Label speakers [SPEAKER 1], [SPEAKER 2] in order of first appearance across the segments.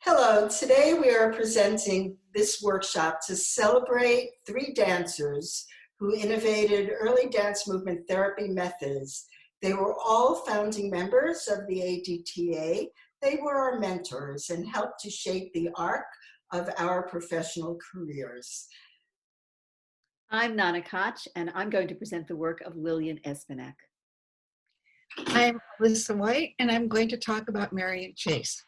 [SPEAKER 1] Hello, today we are presenting this workshop to celebrate 3 dancers who innovated early dance movement therapy methods. They were all founding members of the ADTA. They were our mentors and helped to shape the arc of our professional careers.
[SPEAKER 2] I'm Nana Koch, and I'm going to present the work of Liljan Espenak.
[SPEAKER 3] I'm Elissa White, and I'm going to talk about Marian Chace.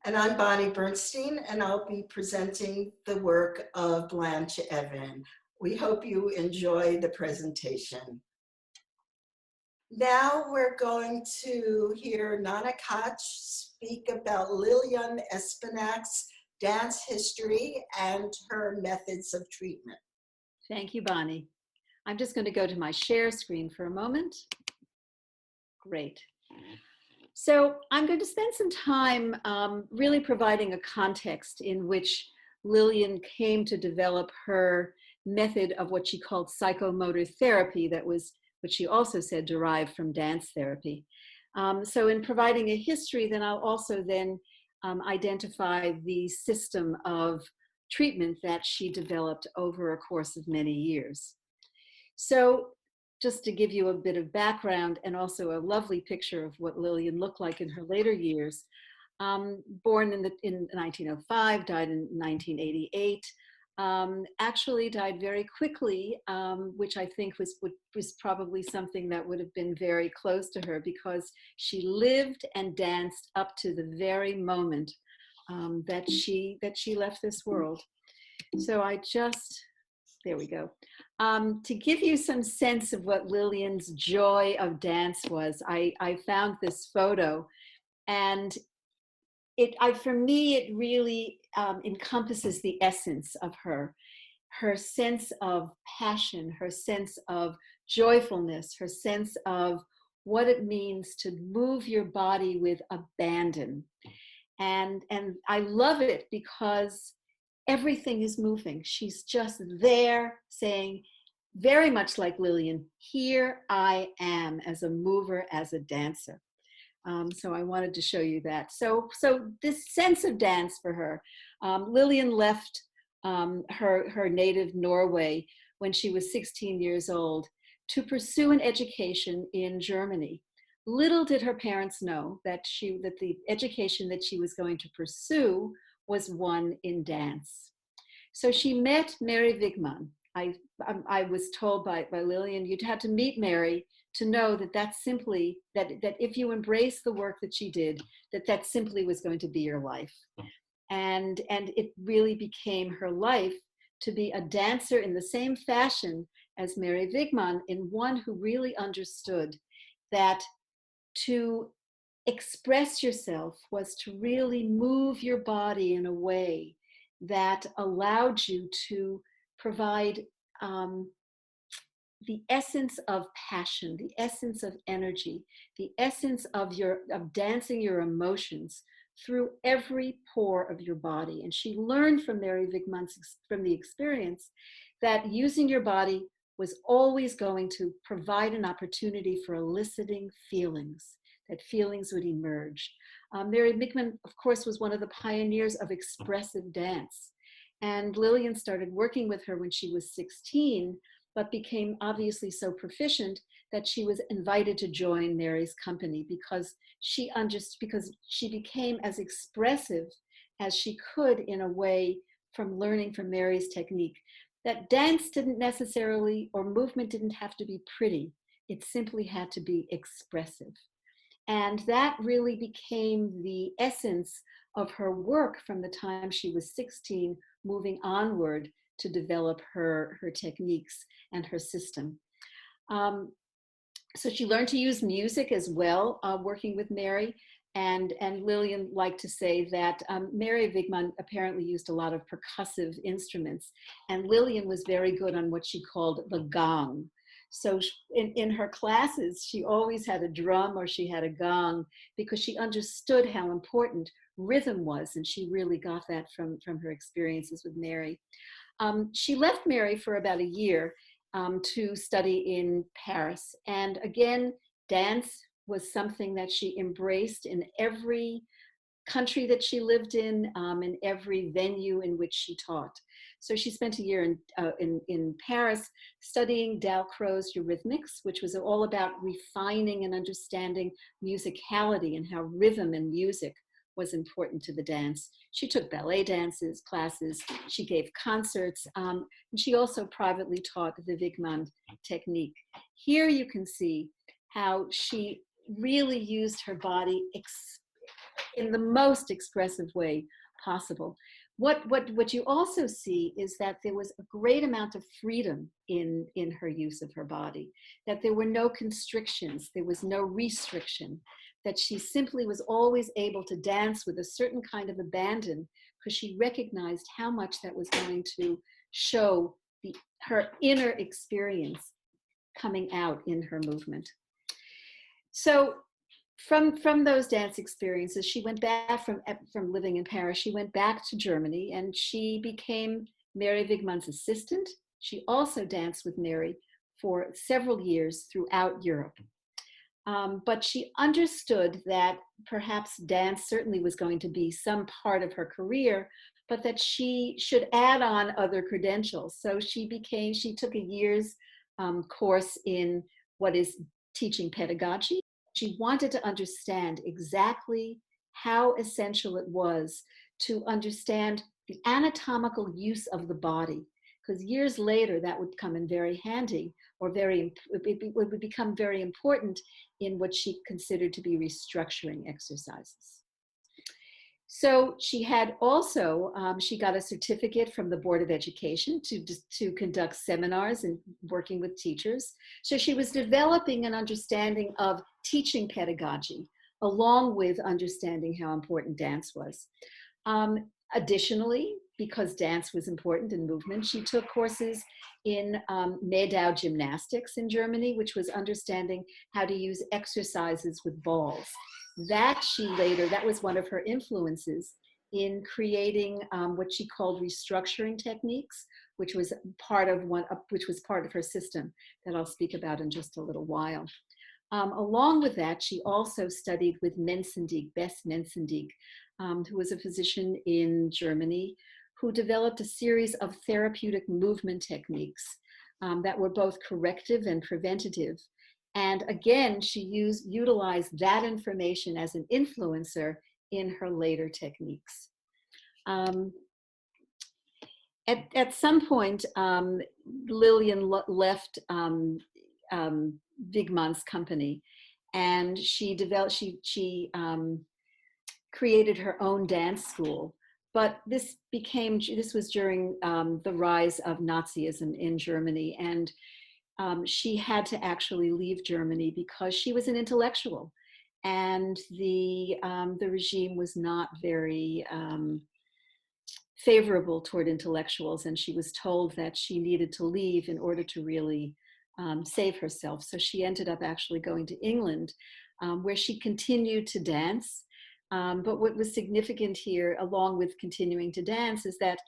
[SPEAKER 1] And I'm Bernstein, and I'll be presenting the work of Blanche Evan. We hope you enjoy the presentation. Now we're going to hear Nana Koch speak about Liljan Espenak's dance history and her methods of treatment.
[SPEAKER 2] Thank you, Bonnie. I'm just going to go to my share screen for a moment. Great. So I'm going to spend some time really providing a context in which Liljan came to develop her method of what she called psychomotor therapy, that was what she also said derived from dance therapy. So in providing a history, then I'll also then identify the system of treatment that she developed over a course of many years. So just to give you a bit of background and also a lovely picture of what Liljan looked like in her later years, born in 1905, died in 1988, actually died very quickly, which I think was probably something that would have been very close to her, because she lived and danced up to the very moment that she left this world. So there we go. To give you some sense of what Liljan's joy of dance was, I found this photo, and for me, it really encompasses the essence of her sense of passion, her sense of joyfulness, her sense of what it means to move your body with abandon. And I love it because everything is moving. She's just there saying, very much like Liljan, here I am as a mover, as a dancer. So I wanted to show you that. So this sense of dance for her, Liljan left her native Norway when she was 16 years old to pursue an education in Germany. Little did her parents know that the education that she was going to pursue was one in dance. So she met Mary Wigman. I was told by Liljan, you'd had to meet Mary to know that if you embrace the work that she did, that simply was going to be your life. And it really became her life to be a dancer in the same fashion as Mary Wigman, in one who really understood that to express yourself was to really move your body in a way that allowed you to provide the essence of passion, the essence of energy, the essence of dancing your emotions through every pore of your body. And she learned from Mary Wigman's from the experience that using your body was always going to provide an opportunity for eliciting feelings, that feelings would emerge. Mary Wigman, of course, was one of the pioneers of expressive dance. And Liljan started working with her when she was 16, but became obviously so proficient that she was invited to join Mary's company because she became as expressive as she could in a way from learning from Mary's technique. That dance didn't necessarily, or movement didn't have to be pretty. It simply had to be expressive. And that really became the essence of her work from the time she was 16, moving onward to develop her techniques and her system. So she learned to use music as well, working with Mary. And Liljan liked to say that Mary Wigman apparently used a lot of percussive instruments, and Liljan was very good on what she called the gong. So in her classes, she always had a drum or she had a gong because she understood how important rhythm was, and she really got that from her experiences with Mary. She left Mary for about a year to study in Paris. And again, dance was something that she embraced in every country that she lived in every venue in which she taught. So she spent a year in Paris studying Dalcroze eurythmics, which was all about refining and understanding musicality and how rhythm and music was important to the dance. She took ballet dances, classes, she gave concerts, and she also privately taught the Wigman technique. Here you can see how she really used her body in the most expressive way possible. What you also see is that there was a great amount of freedom in her use of her body, that there were no constrictions, there was no restriction, that she simply was always able to dance with a certain kind of abandon because she recognized how much that was going to show her inner experience coming out in her movement. So from those dance experiences, she went back from living in Paris, she went back to Germany and she became Mary Wigman's assistant. She also danced with Mary for several years throughout Europe. But she understood that perhaps dance certainly was going to be some part of her career, but that she should add on other credentials. So she took a year's course in what is teaching pedagogy. She wanted to understand exactly how essential it was to understand the anatomical use of the body, because years later that would come in very handy, or it would become very important in what she considered to be restructuring exercises. So she had also, she got a certificate from the Board of Education to conduct seminars and working with teachers. So she was developing an understanding of teaching pedagogy, along with understanding how important dance was. Additionally, because dance was important in movement, she took courses in Medau gymnastics in Germany, which was understanding how to use exercises with balls. That was one of her influences in creating what she called restructuring techniques, which was part of her system that I'll speak about in just a little while. Along with that, she also studied with Bess Mensendig, who was a physician in Germany, who developed a series of therapeutic movement techniques that were both corrective and preventative. And again, she utilized that information as an influencer in her later techniques. At some point, Liljan left Wigman's company, and she created her own dance school. But this was during the rise of Nazism in Germany, and she had to actually leave Germany because she was an intellectual, and the regime was not very favorable toward intellectuals, and she was told that she needed to leave in order to really save herself. So she ended up actually going to England, where she continued to dance. But what was significant here, along with continuing to dance, is that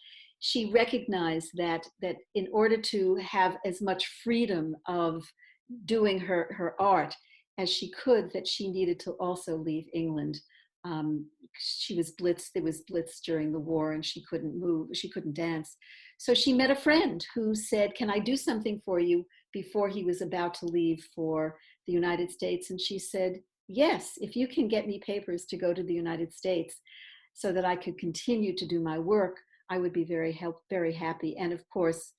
[SPEAKER 2] she recognized that in order to have as much freedom of doing her art as she could, that she needed to also leave England. She was blitzed, there was blitz during the war, and she couldn't move, she couldn't dance. So she met a friend who said, "Can I do something for you?" before he was about to leave for the United States. And she said, "Yes, if you can get me papers to go to the United States so that I could continue to do my work, I would be very happy." And of course,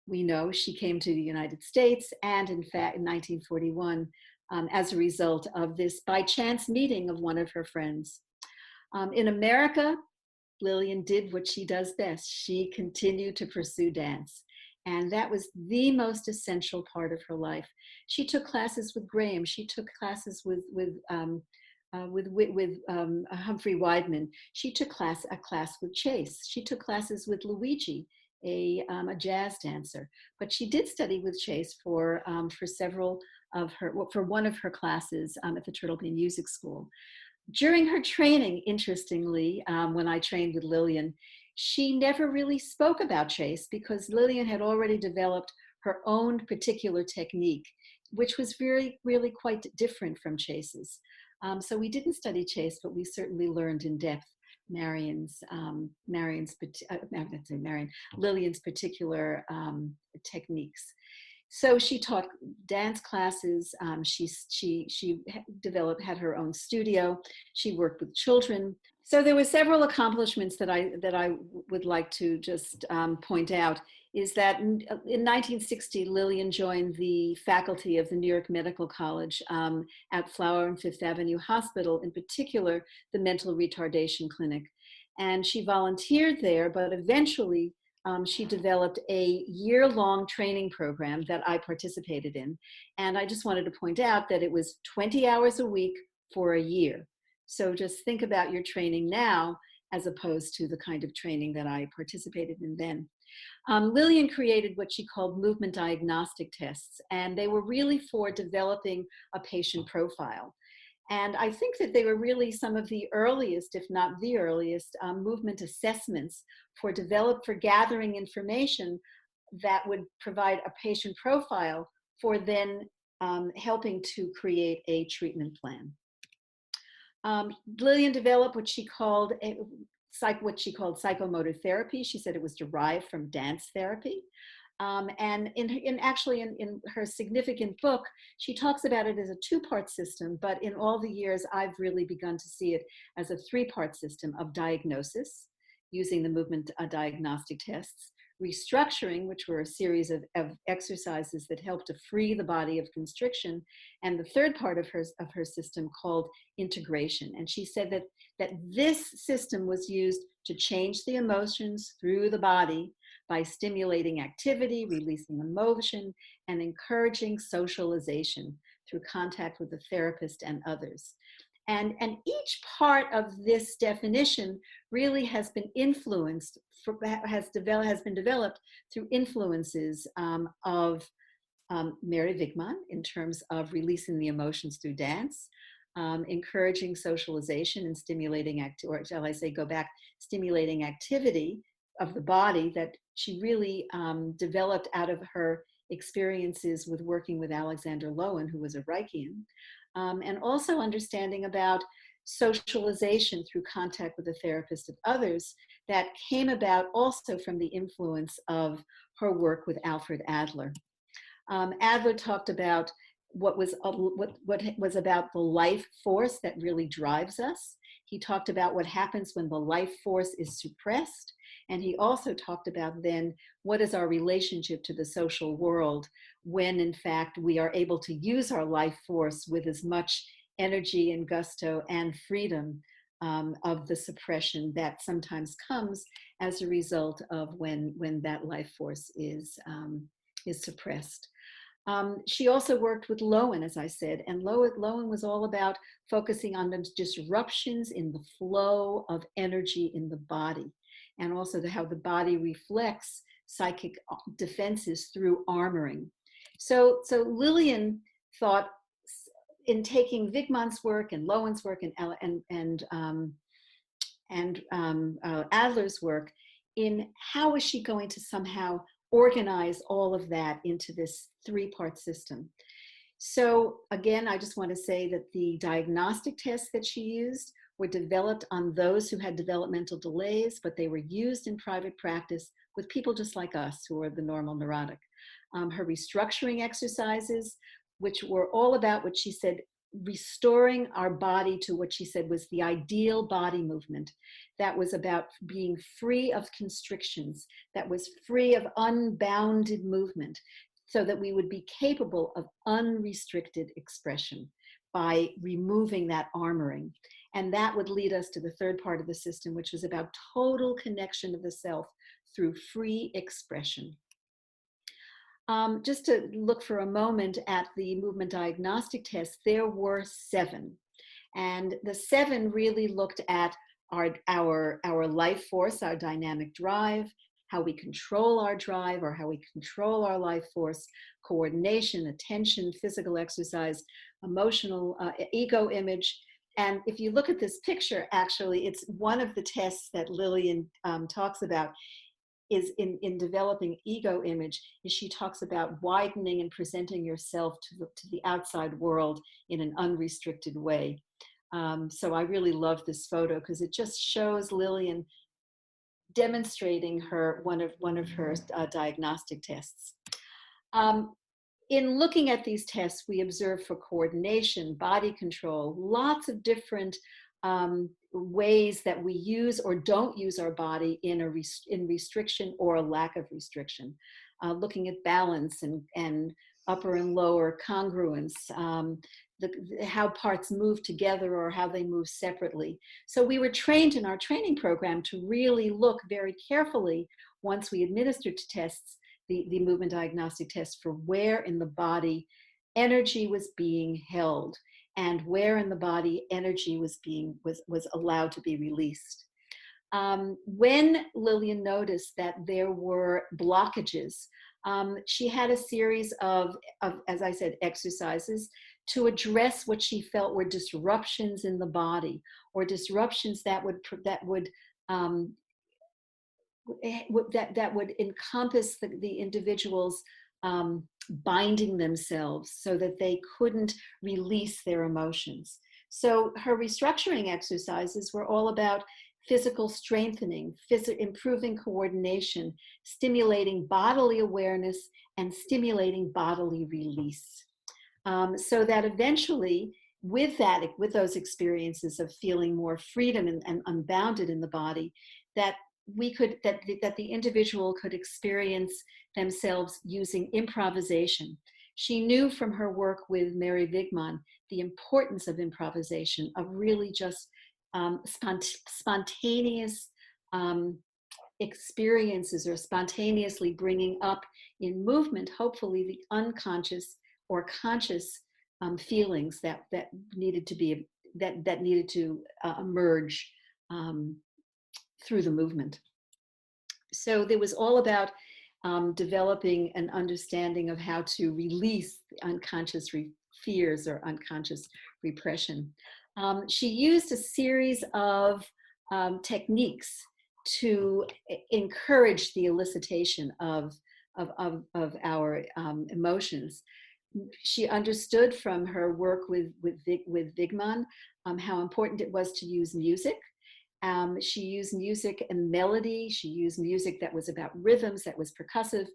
[SPEAKER 2] we know she came to the United States, and in fact, in 1941, as a result of this by chance meeting of one of her friends. In America, Liljan did what she does best. She continued to pursue dance. And that was the most essential part of her life. She took classes with Graham. She took classes with Humphrey Weidman. She took a class with Chace. She took classes with Luigi, a jazz dancer. But she did study with Chace for one of her classes at the Turtle Bean Music School. During her training, interestingly, when I trained with Liljan, she never really spoke about Chace because Liljan had already developed her own particular technique, which was really quite different from Chace's. So we didn't study Chace, but we certainly learned in depth Lillian's particular techniques. So she taught dance classes. She had her own studio. She worked with children. So there were several accomplishments that I would like to just point out. Is that in 1960, Lillian joined the faculty of the New York Medical College at Flower and Fifth Avenue Hospital, in particular, the Mental Retardation Clinic. And she volunteered there, but eventually she developed a year-long training program that I participated in. And I just wanted to point out that it was 20 hours a week for a year. So just think about your training now as opposed to the kind of training that I participated in then. Lillian created what she called movement diagnostic tests, and they were really for developing a patient profile. And I think that they were really some of the earliest, if not the earliest, movement assessments for gathering information that would provide a patient profile for then helping to create a treatment plan. Lillian developed what she called psychomotor therapy. She said it was derived from dance therapy. And in her significant book, she talks about it as a two-part system, but in all the years, I've really begun to see it as a three-part system of diagnosis, using the movement diagnostic tests, restructuring, which were a series of exercises that help to free the body of constriction, and the third part of her system called integration. And she said that this system was used to change the emotions through the body by stimulating activity, releasing emotion, and encouraging socialization through contact with the therapist and others. And each part of this definition really has been influenced, has been developed through influences of Mary Wigman in terms of releasing the emotions through dance, encouraging socialization and stimulating stimulating activity of the body that she really developed out of her experiences with working with Alexander Lowen, who was a Reichian, and also understanding about socialization through contact with the therapist of others that came about also from the influence of her work with Alfred Adler. Adler talked about what was about the life force that really drives us. He talked about what happens when the life force is suppressed. And he also talked about then what is our relationship to the social world when in fact we are able to use our life force with as much energy and gusto and freedom of the suppression that sometimes comes as a result of when that life force is suppressed. She also worked with Lowen, as I said, and Lowen was all about focusing on the disruptions in the flow of energy in the body, and also how the body reflects psychic defenses through armoring. So Lillian thought in taking Wigman's work and Lowen's work and Adler's work, in how is she going to somehow organize all of that into this three-part system. So again, I just want to say that the diagnostic tests that she used were developed on those who had developmental delays, but they were used in private practice with people just like us who are the normal neurotic. Her restructuring exercises, which were all about what she said, restoring our body to what she said was the ideal body movement, that was about being free of constrictions, that was free of unbounded movement, so that we would be capable of unrestricted expression by removing that armoring. And that would lead us to the third part of the system, which was about total connection of the self through free expression. Just to look for a moment at the movement diagnostic tests, there were 7. And the 7 really looked at our life force, our dynamic drive, how we control our drive or how we control our life force, coordination, attention, physical exercise, emotional, ego image. And if you look at this picture, actually, it's one of the tests that Lillian talks about is in developing ego image, is she talks about widening and presenting yourself to the outside world in an unrestricted way. So I really love this photo because it just shows Liljan demonstrating one of her diagnostic tests. In looking at these tests, we observe for coordination, body control, lots of different ways that we use or don't use our body in restriction or a lack of restriction. Looking at balance and upper and lower congruence, how parts move together or how they move separately. So we were trained in our training program to really look very carefully once we administered tests, the movement diagnostic test, for where in the body energy was being held and where in the body energy was allowed to be released. When Liljan noticed that there were blockages, she had a series of, as I said, exercises to address what she felt were disruptions in the body, or disruptions that would encompass the individuals binding themselves so that they couldn't release their emotions. So her restructuring exercises were all about physical strengthening, improving coordination, stimulating bodily awareness, and stimulating bodily release. So that eventually, with those experiences of feeling more freedom and unbounded in the body, that the individual could experience themselves using improvisation. She knew from her work with Mary Wigman the importance of improvisation, of really just spontaneous experiences, or spontaneously bringing up in movement, hopefully, the unconscious or conscious feelings that needed to emerge through the movement. So there was all about developing an understanding of how to release unconscious fears or unconscious repression. She used a series of techniques to encourage the elicitation of our emotions. She understood from her work with Wigman how important it was to use music. She used music and melody. She used music that was about rhythms, that was percussive.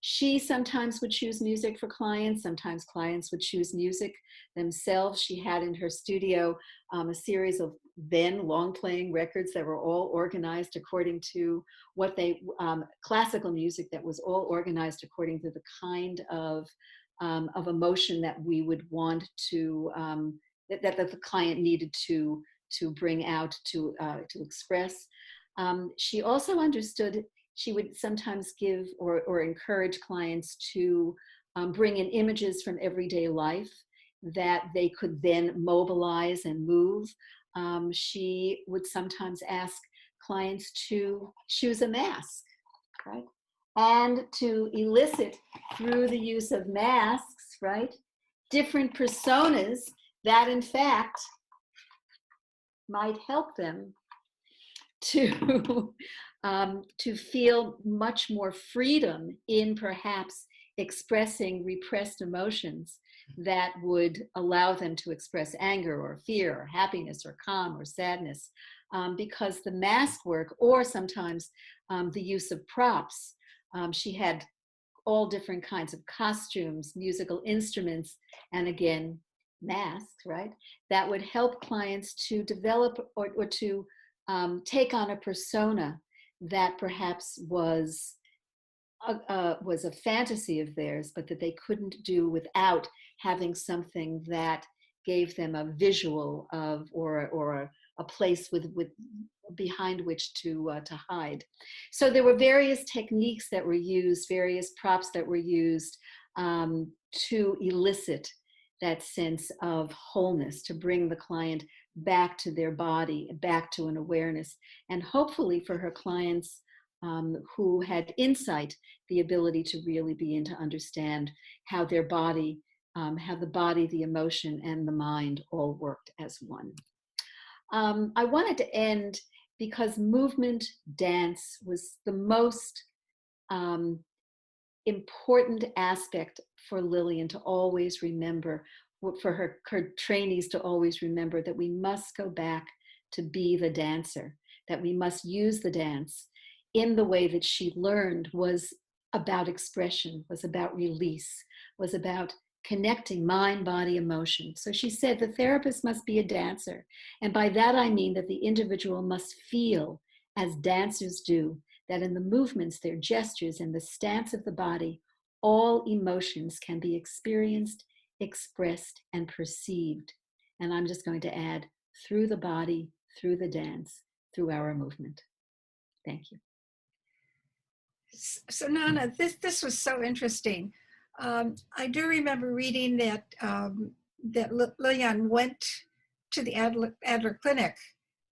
[SPEAKER 2] She sometimes would choose music for clients. Sometimes clients would choose music themselves. She had in her studio a series of then long-playing records that were all organized according to what classical music that was all organized according to the kind of emotion that we would want to, that the client needed to bring out, to express. She also understood, she would sometimes give or encourage clients to bring in images from everyday life that they could then mobilize and move. She would sometimes ask clients to choose a mask, right? And to elicit through the use of masks, right, different personas that in fact might help them to feel much more freedom in perhaps expressing repressed emotions that would allow them to express anger or fear or happiness or calm or sadness, because the mask work, or sometimes the use of props. She had all different kinds of costumes, musical instruments, and again, masks, right? That would help clients to develop or to take on a persona that perhaps was a fantasy of theirs, but that they couldn't do without having something that gave them a visual of or a place with behind which to hide. So there were various techniques that were used, various props that were used to elicit that sense of wholeness, to bring the client back to their body, back to an awareness, and hopefully for her clients who had insight, the ability to really begin to understand how their body, how the body, the emotion, and the mind all worked as one. I wanted to end because movement dance was the most important aspect for Liljan to always remember for her trainees to always remember that we must go back to be the dancer, that we must use the dance in the way that she learned was about expression, was about release, was about connecting mind, body, emotion. So she said the therapist must be a dancer. And by that I mean that the individual must feel as dancers do, that in the movements, their gestures, and the stance of the body, all emotions can be experienced, expressed, and perceived. And I'm just going to add, through the body, through the dance, through our movement. Thank you.
[SPEAKER 3] So Nana, this was so interesting. I do remember reading that that Liljan went to the Adler Clinic.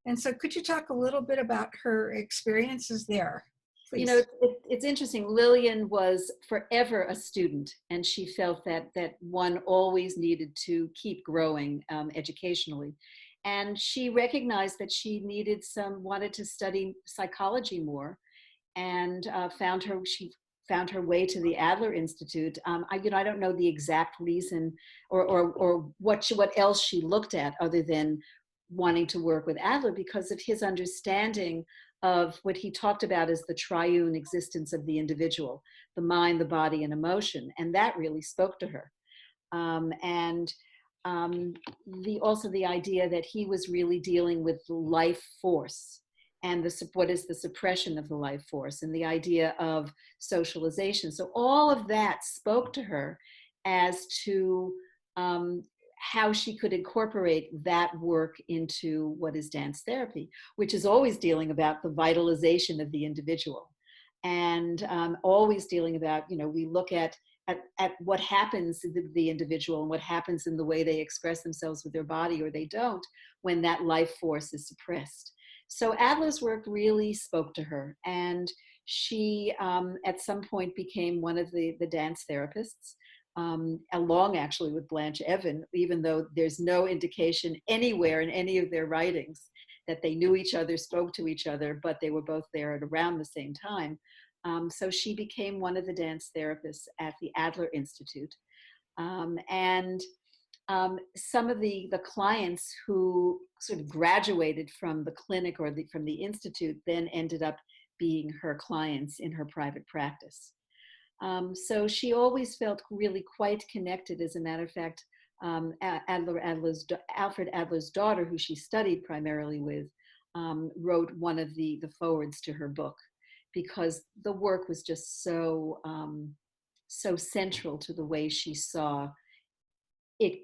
[SPEAKER 3] And so could you talk a little bit about her experiences there, please?
[SPEAKER 2] You know, it's interesting. Liljan was forever a student, and she felt that one always needed to keep growing educationally. And she recognized that she wanted to study psychology more, and she found her way to the Adler Institute. I don't know the exact reason or what else she looked at other than wanting to work with Adler, because of his understanding of what he talked about as the triune existence of the individual, the mind, the body, and emotion. And that really spoke to her. Also the idea that he was really dealing with life force, and what is the suppression of the life force, and the idea of socialization. So all of that spoke to her as to how she could incorporate that work into what is dance therapy, which is always dealing about the vitalization of the individual, and always dealing about, we look at what happens to the individual and what happens in the way they express themselves with their body or they don't when that life force is suppressed. So Adler's work really spoke to her, and she at some point became one of the dance therapists, along actually with Blanche Evan, even though there's no indication anywhere in any of their writings that they knew each other, spoke to each other, but they were both there at around the same time. So she became one of the dance therapists at the Adler Institute. Some of the clients who sort of graduated from the clinic or from the institute then ended up being her clients in her private practice. So she always felt really quite connected. As a matter of fact, Alfred Adler's daughter, who she studied primarily with, wrote one of the forwards to her book, because the work was just so central to the way she saw it,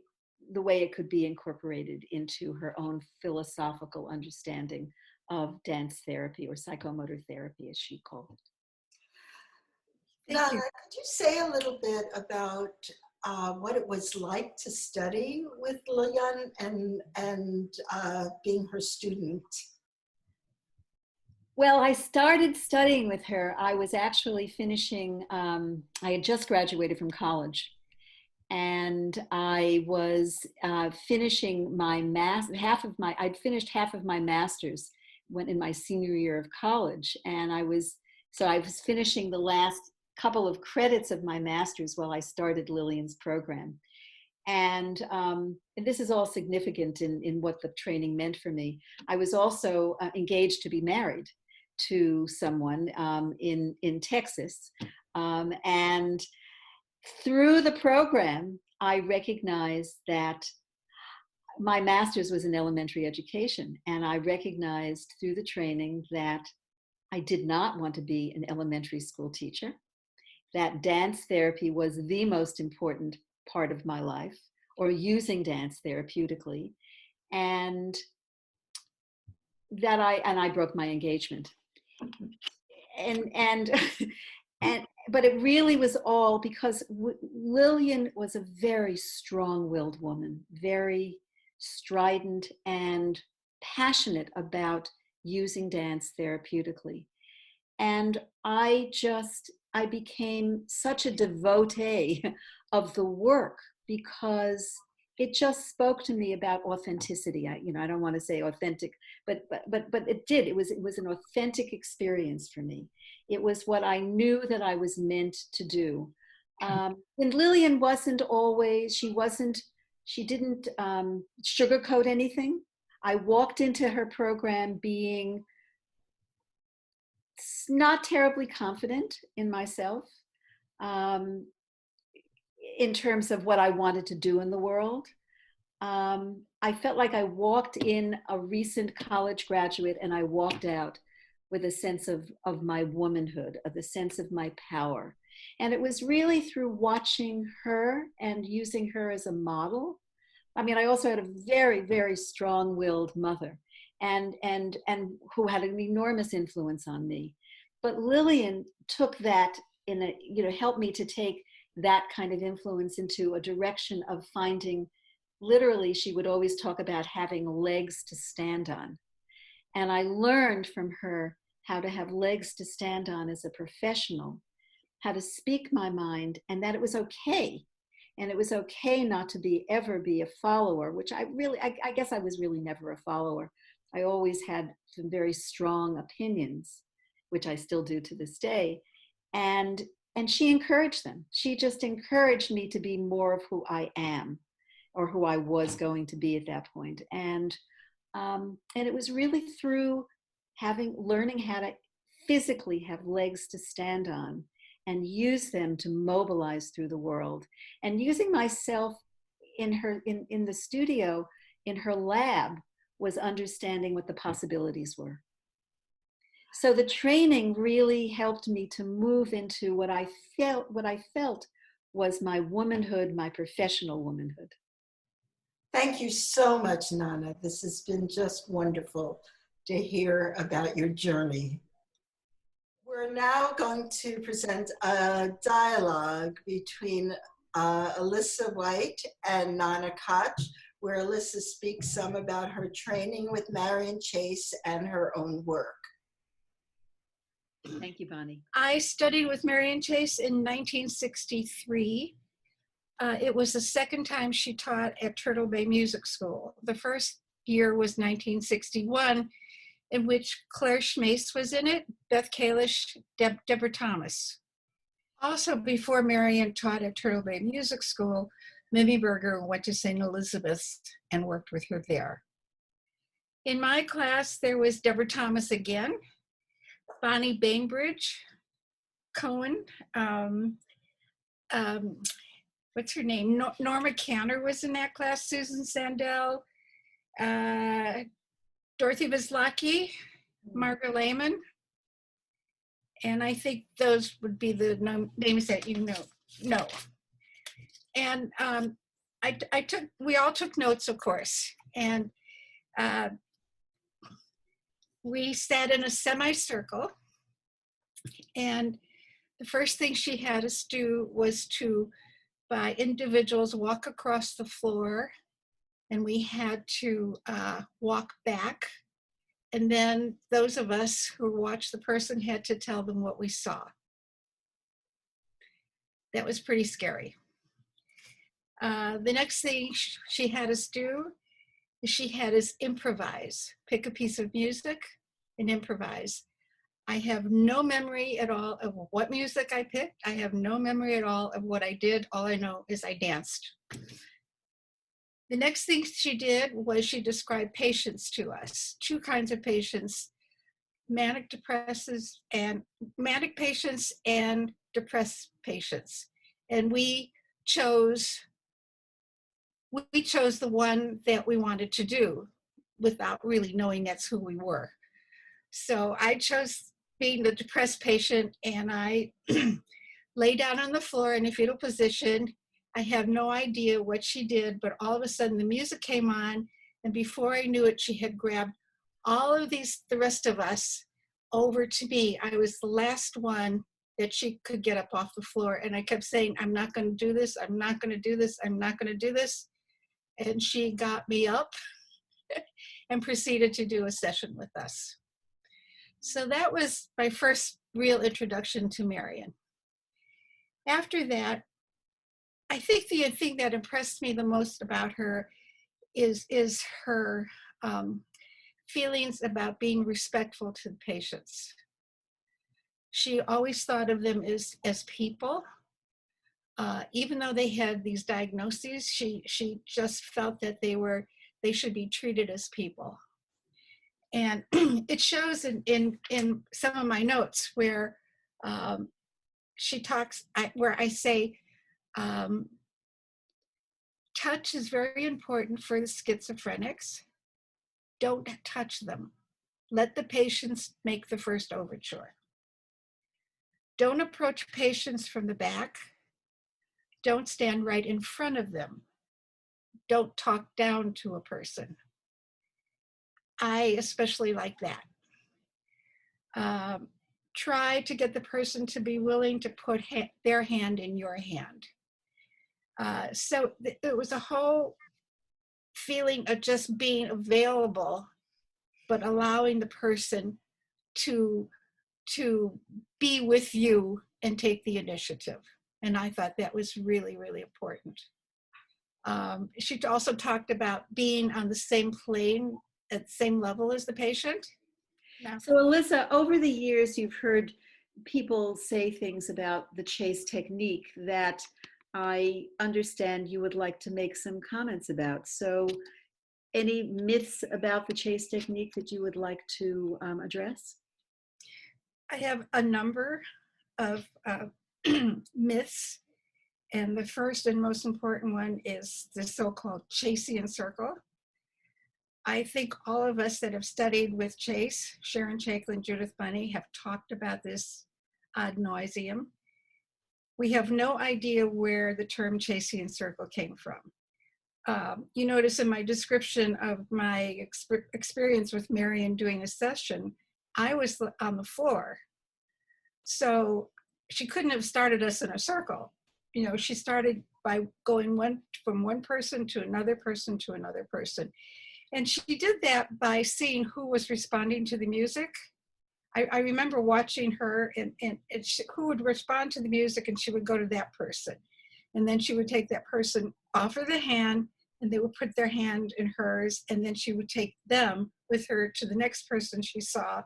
[SPEAKER 2] the way it could be incorporated into her own philosophical understanding of dance therapy, or psychomotor therapy, as she called it.
[SPEAKER 1] Nana, could you say a little bit about what it was like to study with Liljan and being her student?
[SPEAKER 2] Well, I started studying with her. I was actually finishing, I had just graduated from college, and I was finishing I'd finished half of my master's in my senior year of college. And I was finishing the last couple of credits of my master's while I started Liljan's program. And this is all significant in what the training meant for me. I was also engaged to be married to someone in Texas. And through the program, I recognized that my master's was in elementary education. And I recognized through the training that I did not want to be an elementary school teacher, that dance therapy was the most important part of my life, or using dance therapeutically, and that I broke my engagement. But it really was all because Liljan was a very strong-willed woman, very strident and passionate about using dance therapeutically. And I became such a devotee of the work, because it just spoke to me about authenticity. I don't want to say authentic, but it did. It was an authentic experience for me. It was what I knew that I was meant to do. And Liljan wasn't She didn't sugarcoat anything. I walked into her program being not terribly confident in myself in terms of what I wanted to do in the world. I felt like I walked in a recent college graduate and I walked out with a sense of my womanhood, of the sense of my power. And it was really through watching her and using her as a model. I mean, I also had a very, very strong-willed mother and who had an enormous influence on me. But Liljan took that helped me to take that kind of influence into a direction of finding, literally, she would always talk about having legs to stand on. And I learned from her how to have legs to stand on as a professional, how to speak my mind, and that it was okay. And it was okay not to ever be a follower, which I guess I was really never a follower. I always had some very strong opinions, which I still do to this day. And she encouraged them. She just encouraged me to be more of who I am, or who I was going to be at that point. And it was really through learning how to physically have legs to stand on and use them to mobilize through the world. And using myself in the studio, in her lab, was understanding what the possibilities were. So the training really helped me to move into what I felt was my womanhood, my professional womanhood.
[SPEAKER 1] Thank you so much, Nana. This has been just wonderful to hear about your journey. We're now going to present a dialogue between Elissa White and Nana Koch, where Elissa speaks some about her training with Marian Chace and her own work.
[SPEAKER 2] Thank you, Bonnie.
[SPEAKER 3] I studied with Marian Chace in 1963. It was the second time she taught at Turtle Bay Music School. The first year was 1961, in which Claire Schmace was in it, Beth Kalish, Deborah Thomas. Also, before Marian taught at Turtle Bay Music School, Mimi Berger went to St. Elizabeth's and worked with her there. In my class, there was Deborah Thomas again, Bonnie Bainbridge, Cohen, what's her name? Norma Canner was in that class, Susan Sandell, Dorothy Vislacki, Margaret Lehman, and I think those would be the names that you know. And we all took notes, of course, and we sat in a semicircle, and the first thing she had us do was to, by individuals, walk across the floor, and we had to walk back. And then those of us who watched the person had to tell them what we saw. That was pretty scary. The next thing she had us do is she had us improvise, pick a piece of music and improvise. I have no memory at all of what music I picked. I have no memory at all of what I did. All I know is I danced. The next thing she did was she described patients to us, two kinds of patients, manic patients and depressed patients. And we chose the one that we wanted to do without really knowing that's who we were. So I chose being the depressed patient, and I lay down on the floor in a fetal position. I have no idea what she did, but all of a sudden the music came on, and before I knew it, she had grabbed all of the rest of us over to me. I was the last one that she could get up off the floor, and I kept saying, I'm not going to do this, I'm not going to do this, I'm not going to do this. And she got me up and proceeded to do a session with us. So that was my first real introduction to Marian. After that, I think the thing that impressed me the most about her is her feelings about being respectful to the patients. She always thought of them as people. even though they had these diagnoses, she just felt that they should be treated as people. And it shows in some of my notes where she talks, where I say, touch is very important for the schizophrenics. Don't touch them. Let the patients make the first overture. Don't approach patients from the back. Don't stand right in front of them. Don't talk down to a person. I especially like that. Try to get the person to be willing to put their hand in your hand. So it was a whole feeling of just being available, but allowing the person to be with you and take the initiative. And I thought that was really, really important. She also talked about being on the same plane, at the same level as the patient.
[SPEAKER 2] So Elissa, over the years, you've heard people say things about the Chace technique that I understand you would like to make some comments about. So any myths about the Chace technique that you would like to address?
[SPEAKER 3] I have a number of myths. And the first and most important one is the so-called Chacean circle. I think all of us that have studied with Chace, Sharon Chaiklin, Judith Bunny, have talked about this ad nauseum. We have no idea where the term Chacean circle came from. You notice in my description of my experience with Marian doing a session, I was on the floor. So she couldn't have started us in a circle. You know, she started by going from one person to another person to another person. And she did that by seeing who was responding to the music. I remember watching her and who would respond to the music, and she would go to that person. And then she would take that person off of the hand, and they would put their hand in hers, and then she would take them with her to the next person she saw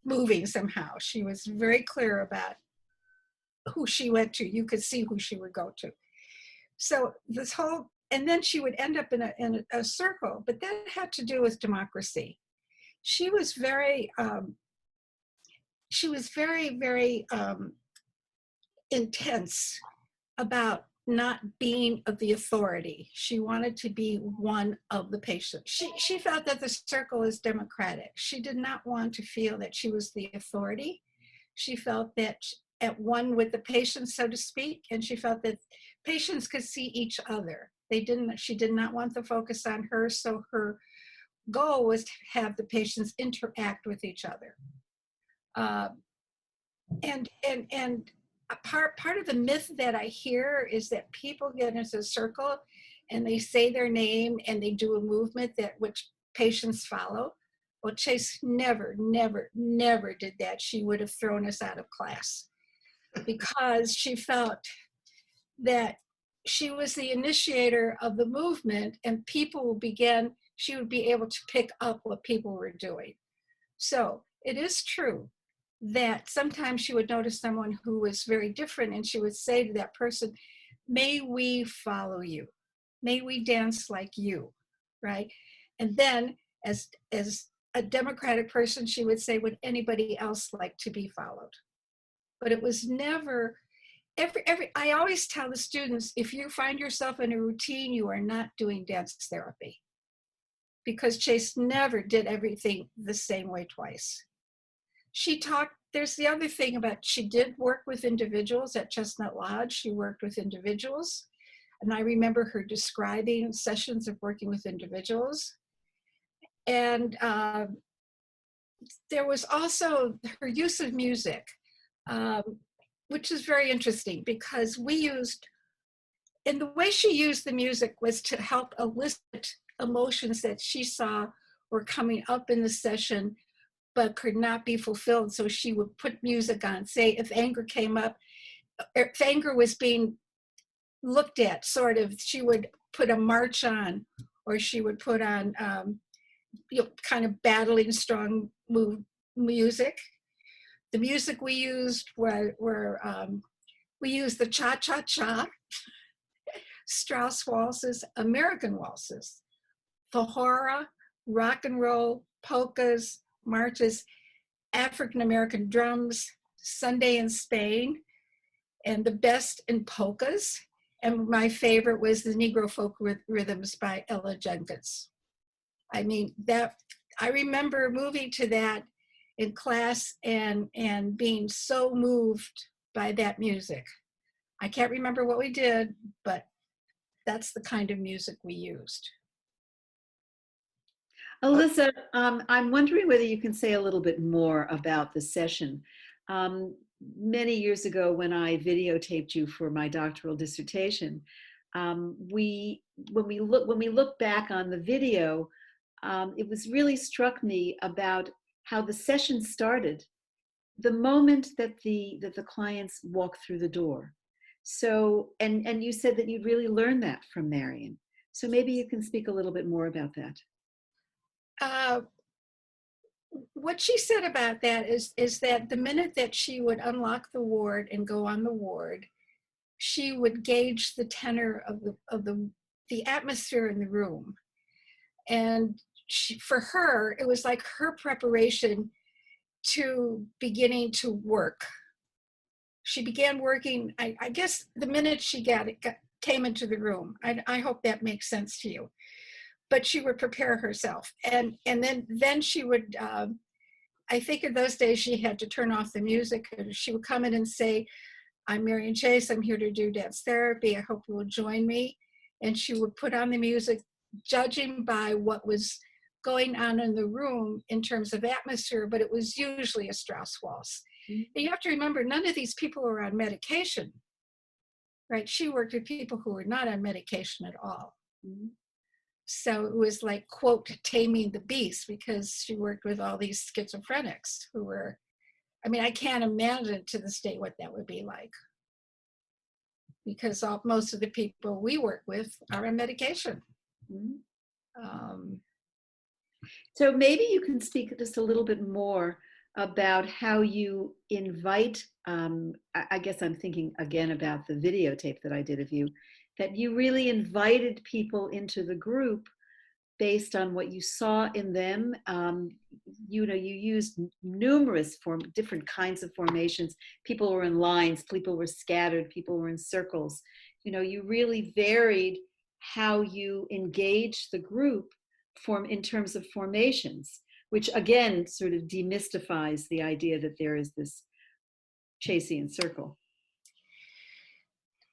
[SPEAKER 3] moving somehow. She was very clear about who she went to. You could see who she would go to. So this whole, and then she would end up in a circle, but that had to do with democracy. She was very, very intense about not being of the authority. She wanted to be one of the patients. She felt that the circle is democratic. She did not want to feel that she was the authority. She felt that at one with the patients, so to speak, and she felt that patients could see each other. She did not want the focus on her, so her goal was to have the patients interact with each other. And part of the myth that I hear is that people get into a circle and they say their name and they do a movement which patients follow. Well, Chace never did that. She would have thrown us out of class because she felt that she was the initiator of the movement, and she would be able to pick up what people were doing. So it is true that sometimes she would notice someone who was very different, and she would say to that person, may we follow you? May we dance like you, right? And then as a democratic person, she would say, would anybody else like to be followed? But it was never, I always tell the students, if you find yourself in a routine, you are not doing dance therapy. Because Chace never did everything the same way twice. There's the other thing about, she did work with individuals at Chestnut Lodge. She worked with individuals. And I remember her describing sessions of working with individuals. And there was also her use of music, which is very interesting because and the way she used the music was to help elicit emotions that she saw were coming up in the session but could not be fulfilled. So she would put music on. Say if anger came up, if anger was being looked at, sort of, she would put a march on, or she would put on kind of battling strong music. The music we used were We used the cha-cha-cha, Strauss waltzes, American waltzes, Fajora, rock and roll, polkas, marches, African-American drums, Sunday in Spain, and the best in polkas. And my favorite was the Negro folk rhythms by Ella Jenkins. I mean, I remember moving to that in class and being so moved by that music. I can't remember what we did, but that's the kind of music we used.
[SPEAKER 2] Elissa, I'm wondering whether you can say a little bit more about the session. Many years ago, when I videotaped you for my doctoral dissertation, when we look back on the video, it was really struck me about how the session started the moment that the clients walk through the door. So, and you said that you'd really learned that from Marian. So maybe you can speak a little bit more about that.
[SPEAKER 3] What she said about that is that the minute that she would unlock the ward and go on the ward, she would gauge the tenor of the atmosphere in the room. And for her, it was like her preparation to beginning to work. She began working, I guess, the minute she came into the room. I hope that makes sense to you. But she would prepare herself. And then she would, I think in those days she had to turn off the music. And she would come in and say, "I'm Marian Chace, I'm here to do dance therapy. I hope you will join me." And she would put on the music, judging by what was going on in the room in terms of atmosphere, but it was usually a Strauss waltz. Mm-hmm. And you have to remember, none of these people were on medication, right? She worked with people who were not on medication at all. Mm-hmm. So it was like, quote, taming the beast, because she worked with all these schizophrenics who were, I mean, I can't imagine to this day what that would be like, because most of the people we work with are on medication. Mm-hmm.
[SPEAKER 2] So maybe you can speak just a little bit more about how you invite, I guess I'm thinking again about the videotape that I did of you, that you really invited people into the group based on what you saw in them. You used numerous different kinds of formations. People were in lines, people were scattered, people were in circles. You really varied how you engaged the group in terms of formations, which again sort of demystifies the idea that there is this Chacean circle.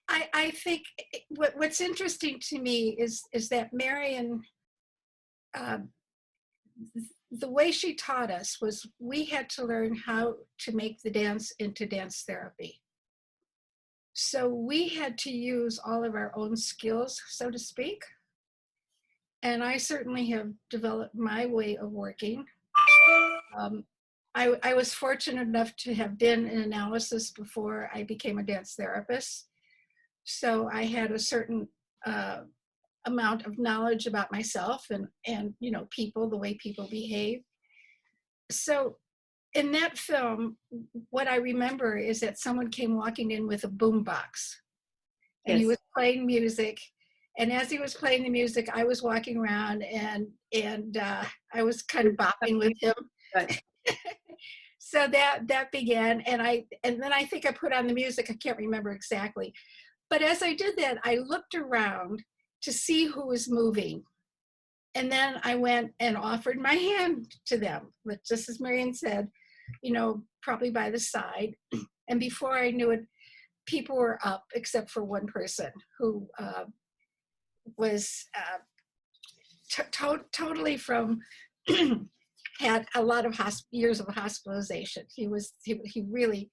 [SPEAKER 3] I think what's interesting to me is that Marian, the way she taught us was we had to learn how to make the dance into dance therapy. So we had to use all of our own skills, so to speak. And I certainly have developed my way of working. I was fortunate enough to have been in analysis before I became a dance therapist. So I had a certain amount of knowledge about myself and people, the way people behave. So in that film, what I remember is that someone came walking in with a boombox, and he was playing music. And as he was playing the music, I was walking around and I was kind of bopping with him. Right. So that began, and then I think I put on the music. I can't remember exactly, but as I did that, I looked around to see who was moving, and then I went and offered my hand to them, but just as Marian said, probably by the side. And before I knew it, people were up except for one person who was totally from had a lot of years of hospitalization. He really,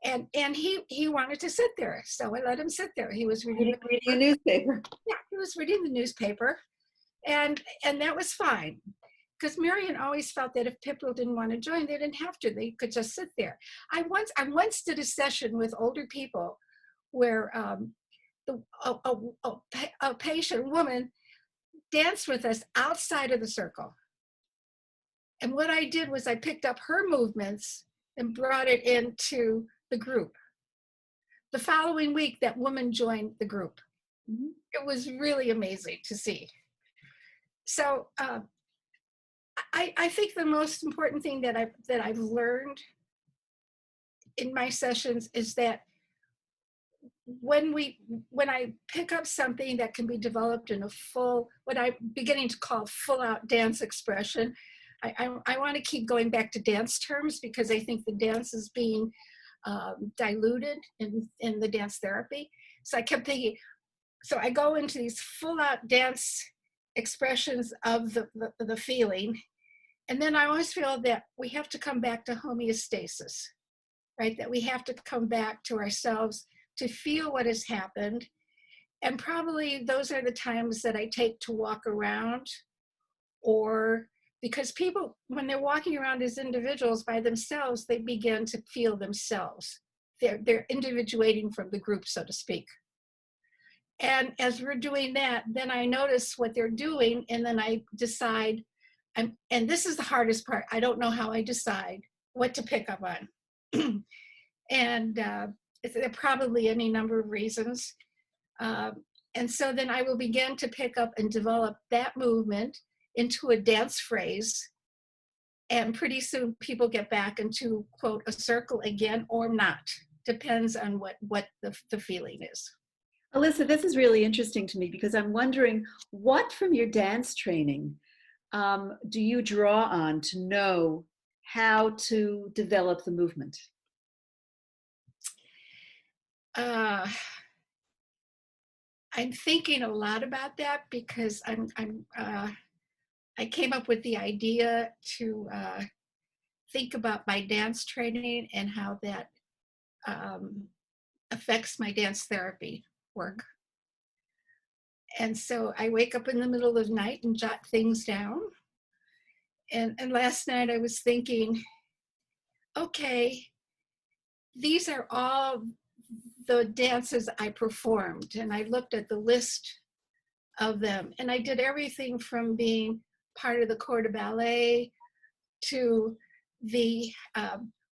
[SPEAKER 3] and he wanted to sit there, so I let him sit there. He was reading
[SPEAKER 2] a newspaper.
[SPEAKER 3] Yeah, he was reading the newspaper, and that was fine, because Marian always felt that if people didn't want to join, they didn't have to. They could just sit there. I once did a session with older people where a patient woman danced with us outside of the circle. And what I did was I picked up her movements and brought it into the group. the following week, that woman joined the group.
[SPEAKER 2] Mhm.
[SPEAKER 3] It was really amazing to see. So I think the most important thing that I've learned in my sessions is that when I pick up something that can be developed in a full, what I'm beginning to call full out dance expression, I want to keep going back to dance terms because I think the dance is being diluted in the dance therapy. So I kept thinking, so I go into these full out dance expressions of the feeling. And then I always feel that we have to come back to homeostasis, right? That we have to come back to ourselves to feel what has happened. And probably those are the times that I take to walk around, or because people, when they're walking around as individuals by themselves, they begin to feel themselves. They're individuating from the group, so to speak. And as we're doing that, then I notice what they're doing, and then I decide, and this is the hardest part, I don't know how I decide what to pick up on. And there are probably any number of reasons. And so then I will begin to pick up and develop that movement into a dance phrase. And pretty soon people get back into, quote, a circle again or not. Depends on what the feeling is.
[SPEAKER 2] Elissa, this is really interesting to me because I'm wondering what from your dance training do you draw on to know how to develop the movement?
[SPEAKER 3] I'm thinking a lot about that because I came up with the idea to think about my dance training and how that affects my dance therapy work. And so I wake up in the middle of the night and jot things down. And last night I was thinking, okay, these are all the dances I performed. And I looked at the list of them. And I did everything from being part of the corps de ballet to the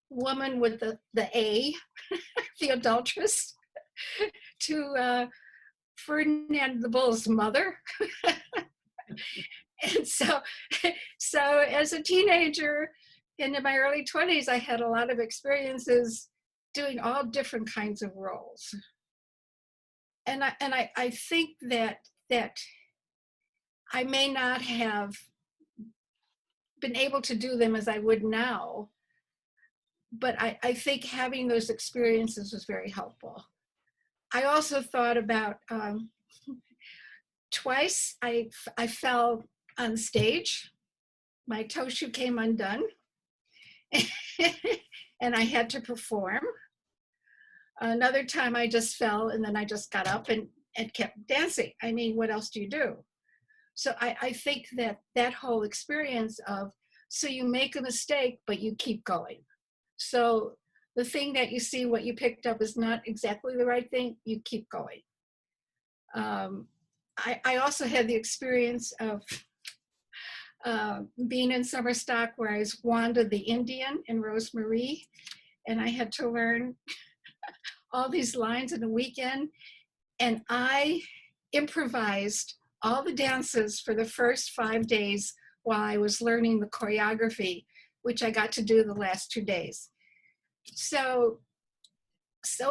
[SPEAKER 3] woman with the A, the adulteress, to Ferdinand the Bull's mother. And so as a teenager and in my early 20s, I had a lot of experiences doing all different kinds of roles. And I think that I may not have been able to do them as I would now, but I think having those experiences was very helpful. I also thought about twice I fell on stage. My toe shoe came undone and I had to perform. Another time I just fell and then I just got up and kept dancing. I mean, what else do you do? So I think that whole experience of, so you make a mistake, but you keep going. So the thing that you see, what you picked up is not exactly the right thing, you keep going. I also had the experience of being in summer stock where I was Wanda the Indian in Rosemary, and I had to learn all these lines in a weekend, and I improvised all the dances for the first 5 days while I was learning the choreography, which I got to do the last 2 days. So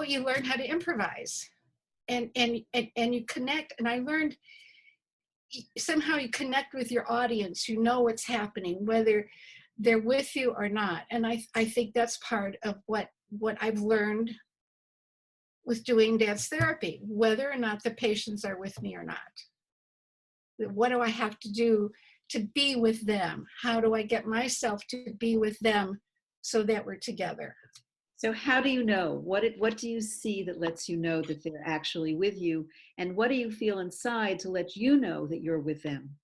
[SPEAKER 3] you learn how to improvise and you connect. And I learned somehow you connect with your audience, you know what's happening, whether they're with you or not. And I think that's part of what I've learned with doing dance therapy, whether or not the patients are with me or not. What do I have to do to be with them? How do I get myself to be with them so that we're together?
[SPEAKER 2] So how do you know? What do you see that lets you know that they're actually with you? And what do you feel inside to let you know that you're with them?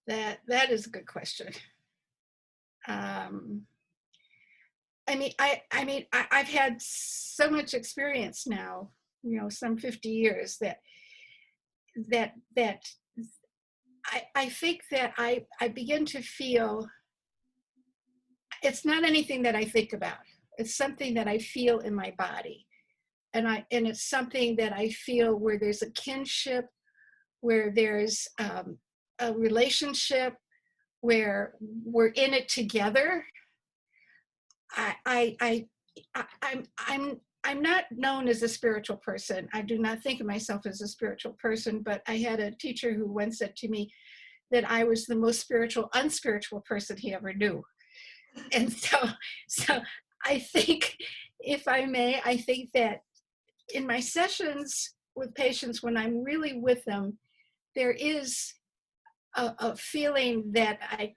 [SPEAKER 3] That is a good question. I've had so much experience now, some 50 years that I think that I begin to feel it's not anything that I think about. It's something that I feel in my body. And it's something that I feel where there's a kinship, where there's a relationship, where we're in it together. I'm not known as a spiritual person. I do not think of myself as a spiritual person, but I had a teacher who once said to me that I was the most spiritual, unspiritual person he ever knew. And so I think, if I may, I think that in my sessions with patients, when I'm really with them, there is a feeling that I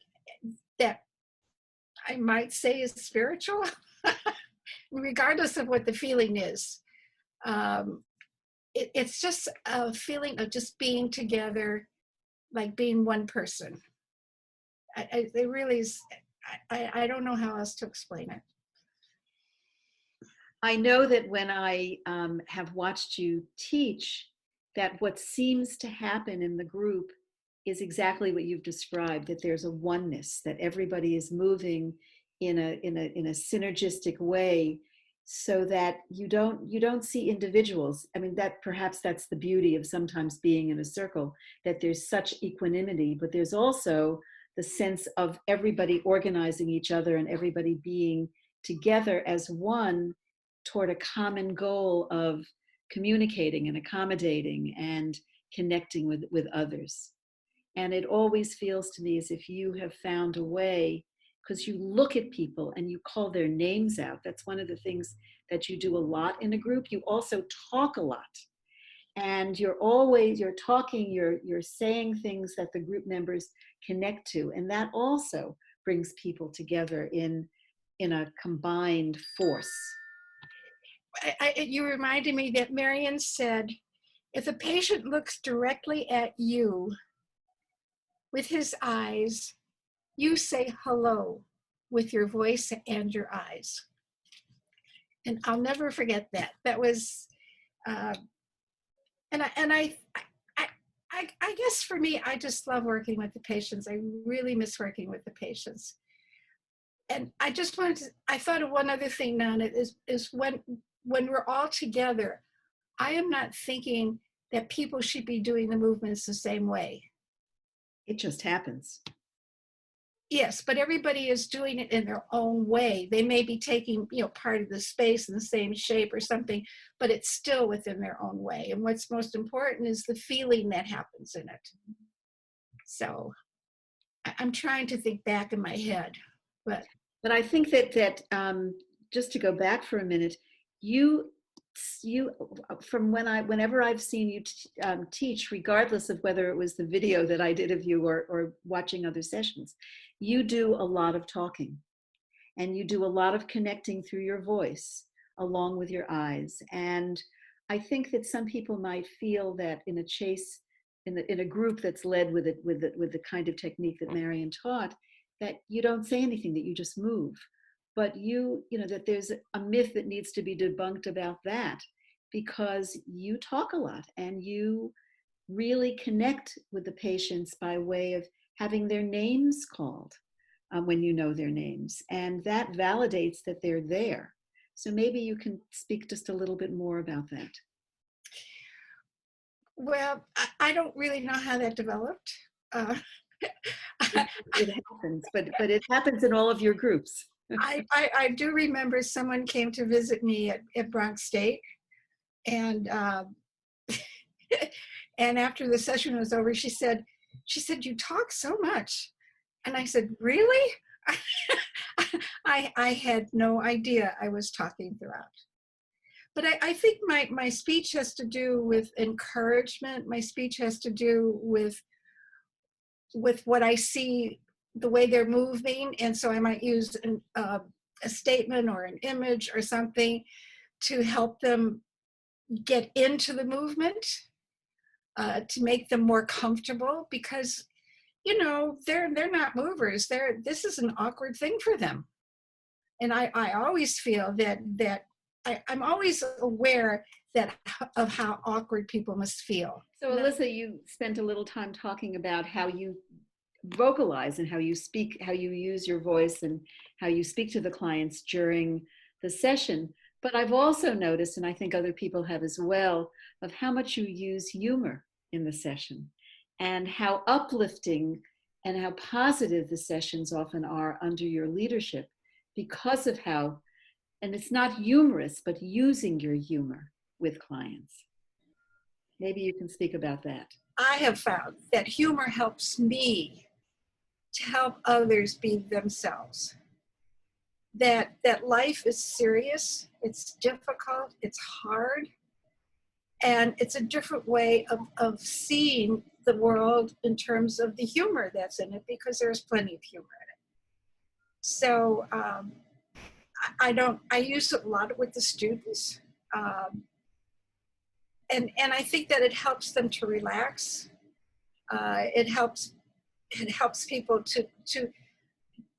[SPEAKER 3] might say is spiritual, regardless of what the feeling is. It's just a feeling of just being together, like being one person. It really is. I don't know how else to explain it.
[SPEAKER 2] I know that when I have watched you teach, that what seems to happen in the group is exactly what you've described, that there's a oneness, that everybody is moving in a synergistic way, so that you don't see individuals. I mean, that perhaps that's the beauty of sometimes being in a circle, that there's such equanimity, but there's also the sense of everybody organizing each other and everybody being together as one toward a common goal of communicating and accommodating and connecting with others. And it always feels to me as if you have found a way, because you look at people and you call their names out. That's one of the things that you do a lot in a group. You also talk a lot. And you're talking, you're saying things that the group members connect to. And that also brings people together in a combined force.
[SPEAKER 3] You reminded me that Marian said, if a patient looks directly at you with his eyes, you say hello with your voice and your eyes. And I'll never forget that. That was, and I guess for me, I just love working with the patients. I really miss working with the patients. And I just I thought of one other thing, Nana, is when we're all together, I am not thinking that people should be doing the movements the same way.
[SPEAKER 2] It just happens.
[SPEAKER 3] Yes, but everybody is doing it in their own way. They may be taking, part of the space in the same shape or something, but it's still within their own way. And what's most important is the feeling that happens in it. So I'm trying to think back in my head, but
[SPEAKER 2] I think that just to go back for a minute, you from whenever I've seen you teach, regardless of whether it was the video that I did of you or watching other sessions, you do a lot of talking, and you do a lot of connecting through your voice along with your eyes. And I think that some people might feel that in a group that's led with the kind of technique that Marian taught, that you don't say anything, that you just move. But that there's a myth that needs to be debunked about that, because you talk a lot and you really connect with the patients by way of having their names called when you know their names. And that validates that they're there. So maybe you can speak just a little bit more about that.
[SPEAKER 3] Well, I don't really know how that developed.
[SPEAKER 2] It happens, but it happens in all of your groups.
[SPEAKER 3] I do remember someone came to visit me at Bronx State, and and after the session was over, she said, "You talk so much," and I said, "Really?" I had no idea I was talking throughout. But I think my speech has to do with encouragement. My speech has to do with what I see, the way they're moving. And so I might use a statement or an image or something to help them get into the movement, to make them more comfortable, because, they're not movers. This is an awkward thing for them. And I always feel that I'm always aware of how awkward people must feel.
[SPEAKER 2] So Elissa, you spent a little time talking about how you vocalize and how you speak, how you use your voice and how you speak to the clients during the session, but I've also noticed, and I think other people have as well, of how much you use humor in the session and how uplifting and how positive the sessions often are under your leadership because of how, and it's not humorous, but using your humor with clients. Maybe you can speak about that.
[SPEAKER 3] I have found that humor helps me to help others be themselves. That life is serious, it's difficult, it's hard, and it's a different way of seeing the world in terms of the humor that's in it, because there's plenty of humor in it. So I use it a lot with the students. And I think that it helps them to relax. It helps people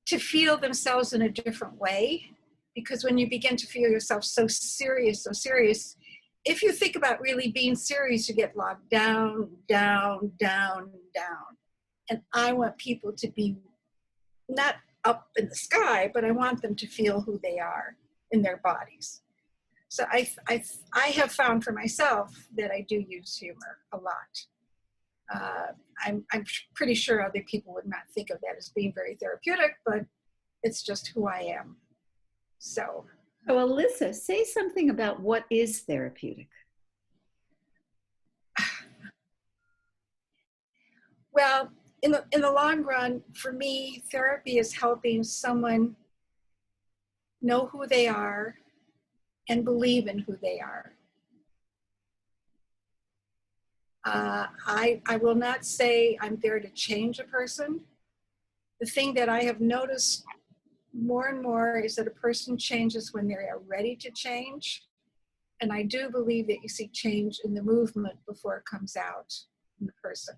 [SPEAKER 3] to feel themselves in a different way, because when you begin to feel yourself so serious, if you think about really being serious, you get locked down. And I want people to be not up in the sky, but I want them to feel who they are in their bodies. So I have found for myself that I do use humor a lot. I'm pretty sure other people would not think of that as being very therapeutic, but it's just who I am. So
[SPEAKER 2] Elissa, say something about what is therapeutic.
[SPEAKER 3] Well, in the long run, for me, therapy is helping someone know who they are and believe in who they are. I will not say I'm there to change a person. The thing that I have noticed more and more is that a person changes when they are ready to change. And I do believe that you see change in the movement before it comes out in the person.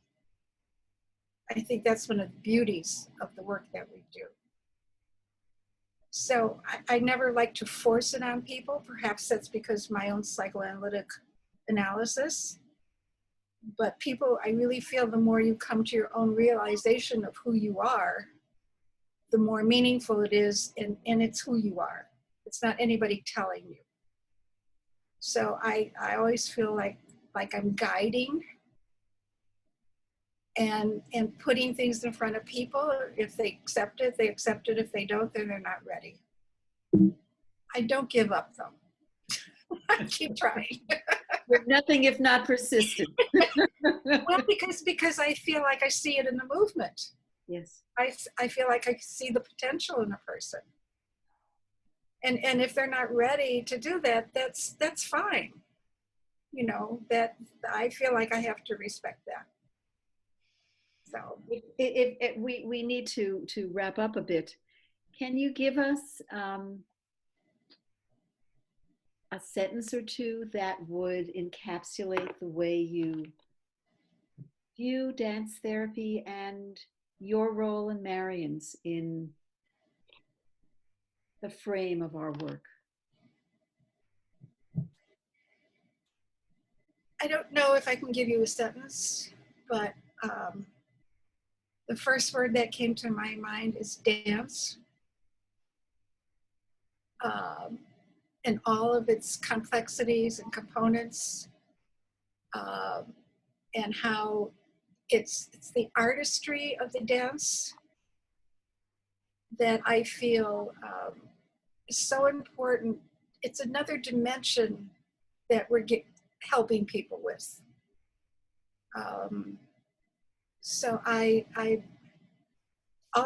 [SPEAKER 3] I think that's one of the beauties of the work that we do. So I never like to force it on people. Perhaps that's because of my own psychoanalytic analysis. But people, I really feel the more you come to your own realization of who you are, the more meaningful it is, and it's who you are. It's not anybody telling you. So I always feel like I'm guiding and putting things in front of people. If they accept it, they accept it. If they don't, then they're not ready. I don't give up though. I keep trying.
[SPEAKER 2] You're nothing if not persistent.
[SPEAKER 3] Well, because I feel like I see it in the movement.
[SPEAKER 2] Yes.
[SPEAKER 3] I feel like I see the potential in a person. And if they're not ready to do that, that's fine. You know, that I feel like I have to respect that. So
[SPEAKER 2] we need to wrap up a bit. Can you give us a sentence or two that would encapsulate the way you view dance therapy and your role and Marian's in the frame of our work?
[SPEAKER 3] I don't know if I can give you a sentence, but the first word that came to my mind is dance. And all of its complexities and components, and how it's the artistry of the dance that I feel is so important. It's another dimension that we're helping people with. So all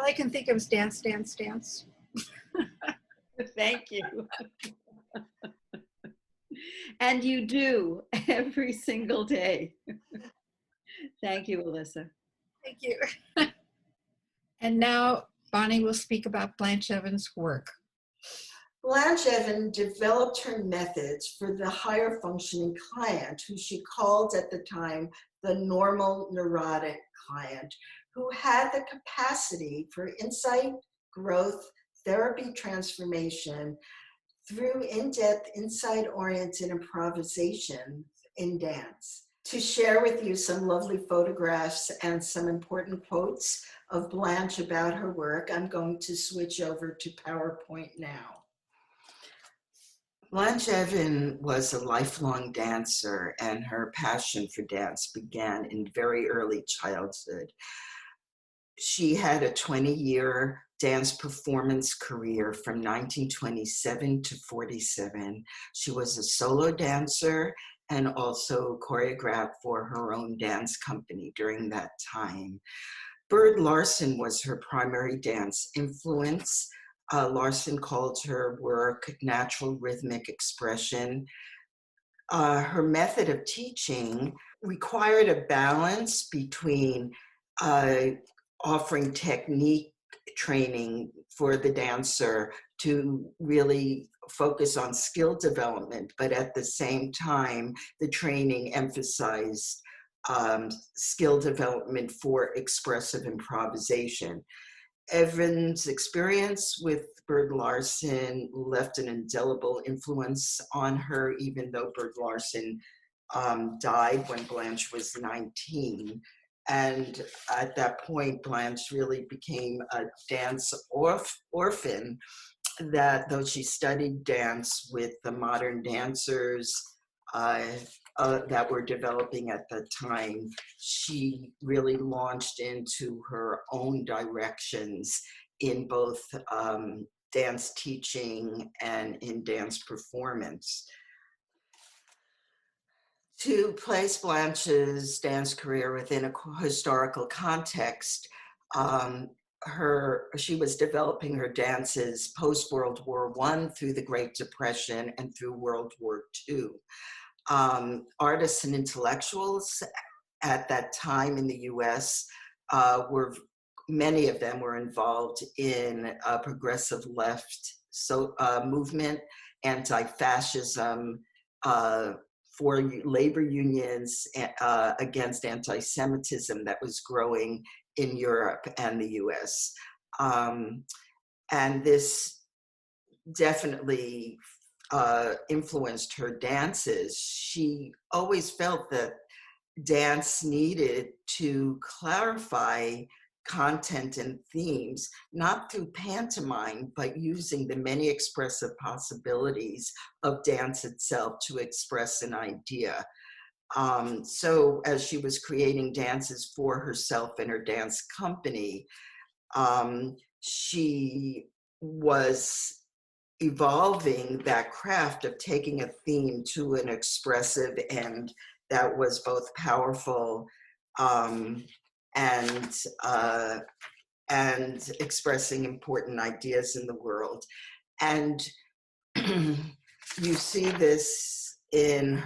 [SPEAKER 3] I can think of is dance, dance, dance.
[SPEAKER 2] Thank you. And you do every single day. Thank you, Elissa.
[SPEAKER 3] Thank you. And now Bonnie will speak about Blanche Evans' work.
[SPEAKER 1] Blanche Evans developed her methods for the higher functioning client, who she called at the time the normal neurotic client, who had the capacity for insight, growth, therapy transformation through in-depth, insight-oriented improvisation in dance. To share with you some lovely photographs and some important quotes of Blanche about her work, I'm going to switch over to PowerPoint now. Blanche Evan was a lifelong dancer, and her passion for dance began in very early childhood. She had a 20-year dance performance career from 1927 to 47. She was a solo dancer and also choreographed for her own dance company during that time. Bird Larson was her primary dance influence. Larson called her work natural rhythmic expression. Her method of teaching required a balance between offering technique training for the dancer to really focus on skill development, but at the same time, the training emphasized skill development for expressive improvisation. Evan's experience with Bird Larson left an indelible influence on her, even though Bird Larson died when Blanche was 19. And at that point, Blanche really became a dance orphan, that though she studied dance with the modern dancers that were developing at the time, she really launched into her own directions in both dance teaching and in dance performance. To place Blanche's dance career within a historical context, she was developing her dances post-World War I through the Great Depression and through World War II. Artists and intellectuals at that time in the US many of them were involved in a progressive left movement, anti-fascism, for labor unions, against anti-Semitism that was growing in Europe and the US. And this definitely influenced her dances. She always felt that dance needed to clarify content and themes, not through pantomime, but using the many expressive possibilities of dance itself to express an idea. So as she was creating dances for herself and her dance company, she was evolving that craft of taking a theme to an expressive end that was both powerful and expressing important ideas in the world. And you see this in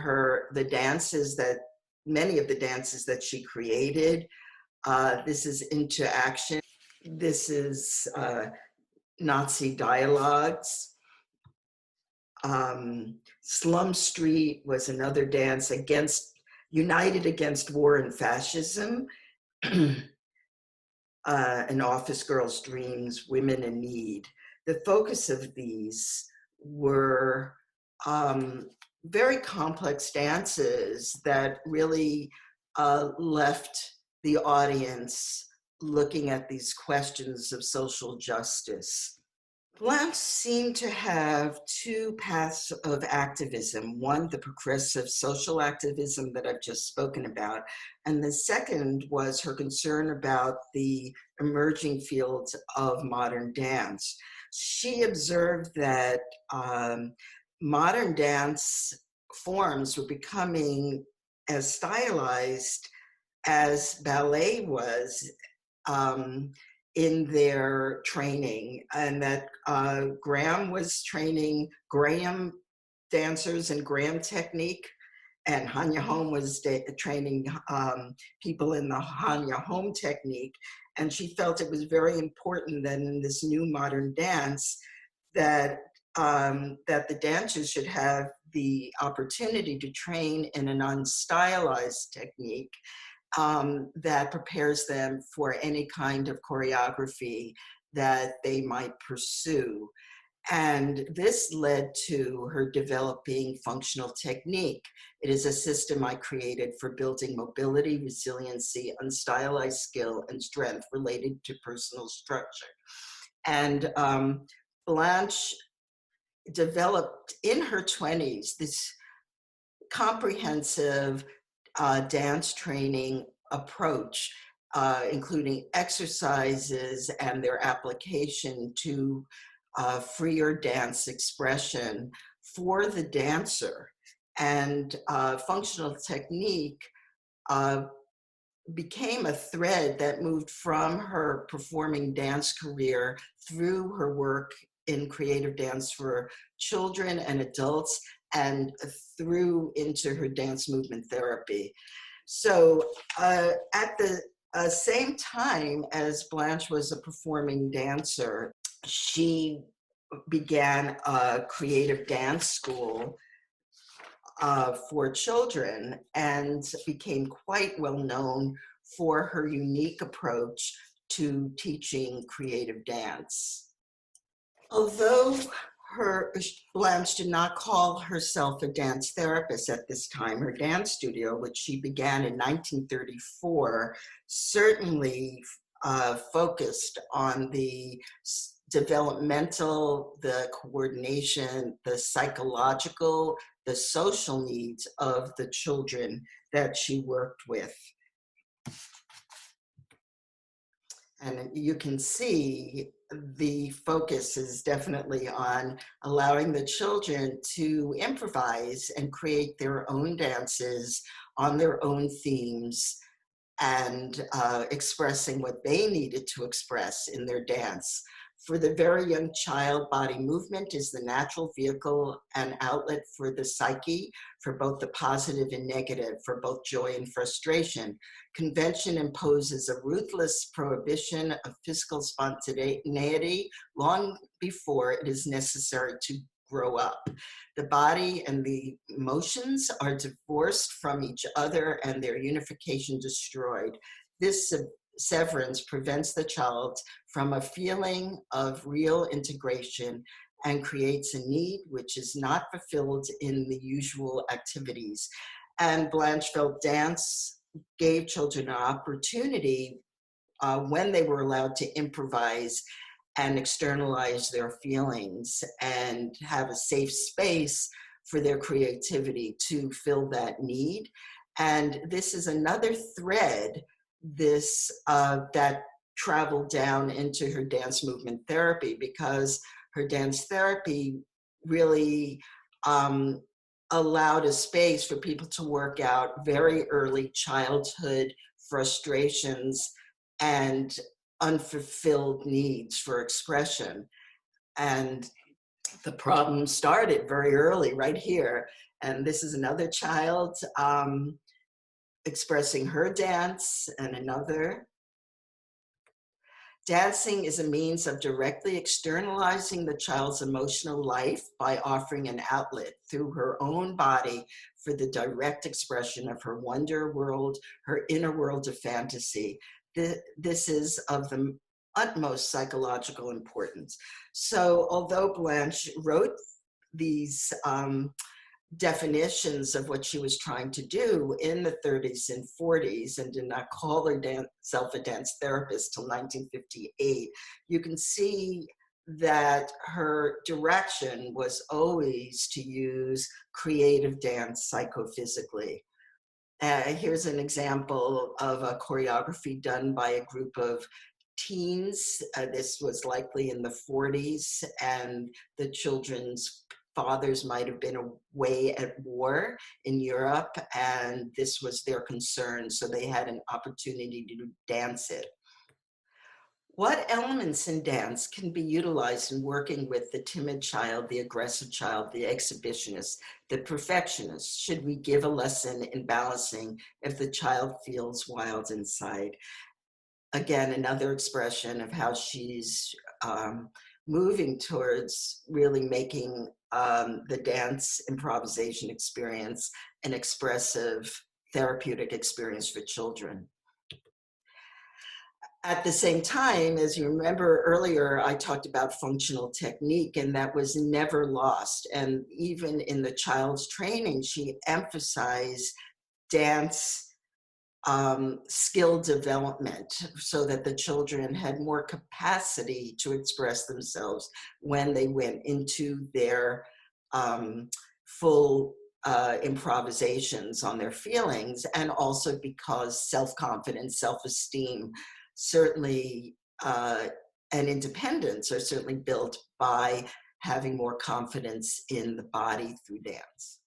[SPEAKER 1] many of the dances that she created. This is Into Action. This is Nazi Dialogues. Slum Street was another dance united against war and fascism. An Office Girl's Dreams, Women in Need. The focus of these were very complex dances that really left the audience looking at these questions of social justice. Blanche seemed to have two paths of activism. One, the progressive social activism that I've just spoken about, and the second was her concern about the emerging fields of modern dance. She observed that modern dance forms were becoming as stylized as ballet was in their training, and that Graham was training Graham dancers in Graham technique, and Hanya Holm was training people in the Hanya Holm technique. And she felt it was very important that in this new modern dance that the dancers should have the opportunity to train in an unstylized technique that prepares them for any kind of choreography that they might pursue. And this led to her developing functional technique. It is a system I created for building mobility, resiliency, unstylized skill, and strength related to personal structure. And Blanche developed in her 20s this comprehensive dance training approach, including exercises and their application to freer dance expression for the dancer. And functional technique became a thread that moved from her performing dance career through her work in creative dance for children and adults, and through into her dance movement therapy. So at the same time as Blanche was a performing dancer, she began a creative dance school for children and became quite well known for her unique approach to teaching creative dance. Although Blanche did not call herself a dance therapist at this time, her dance studio, which she began in 1934, certainly focused on the developmental, the coordination, the psychological, the social needs of the children that she worked with. And you can see the focus is definitely on allowing the children to improvise and create their own dances on their own themes, and expressing what they needed to express in their dance. For the very young child, body movement is the natural vehicle and outlet for the psyche, for both the positive and negative, for both joy and frustration. Convention imposes a ruthless prohibition of physical spontaneity long before it is necessary to grow up. The body and the emotions are divorced from each other and their unification destroyed. This severance prevents the child from a feeling of real integration and creates a need which is not fulfilled in the usual activities. And Blanche felt dance gave children an opportunity when they were allowed to improvise and externalize their feelings and have a safe space for their creativity to fill that need. And this is another thread that traveled down into her dance movement therapy, because her dance therapy really allowed a space for people to work out very early childhood frustrations and unfulfilled needs for expression. And the problem started very early, right here. And this is another child expressing her dance, and another. Dancing is a means of directly externalizing the child's emotional life by offering an outlet through her own body for the direct expression of her wonder world, her inner world of fantasy. This is of the utmost psychological importance. So although Blanche wrote these definitions of what she was trying to do in the 30s and 40s, and did not call herself a dance therapist till 1958, you can see that her direction was always to use creative dance psychophysically. Here's an example of a choreography done by a group of teens. This was likely in the 40s, and the children's fathers might have been away at war in Europe, and this was their concern, so they had an opportunity to dance it. What elements in dance can be utilized in working with the timid child, the aggressive child, the exhibitionist, the perfectionist? Should we give a lesson in balancing if the child feels wild inside? Again, another expression of how she's moving towards really making the dance improvisation experience an expressive therapeutic experience for children. At the same time, as you remember earlier, I talked about functional technique, and that was never lost. And even in the child's training, she emphasized dance skill development so that the children had more capacity to express themselves when they went into their full improvisations on their feelings, and also because self-confidence, self-esteem, certainly, and independence are certainly built by having more confidence in the body through dance.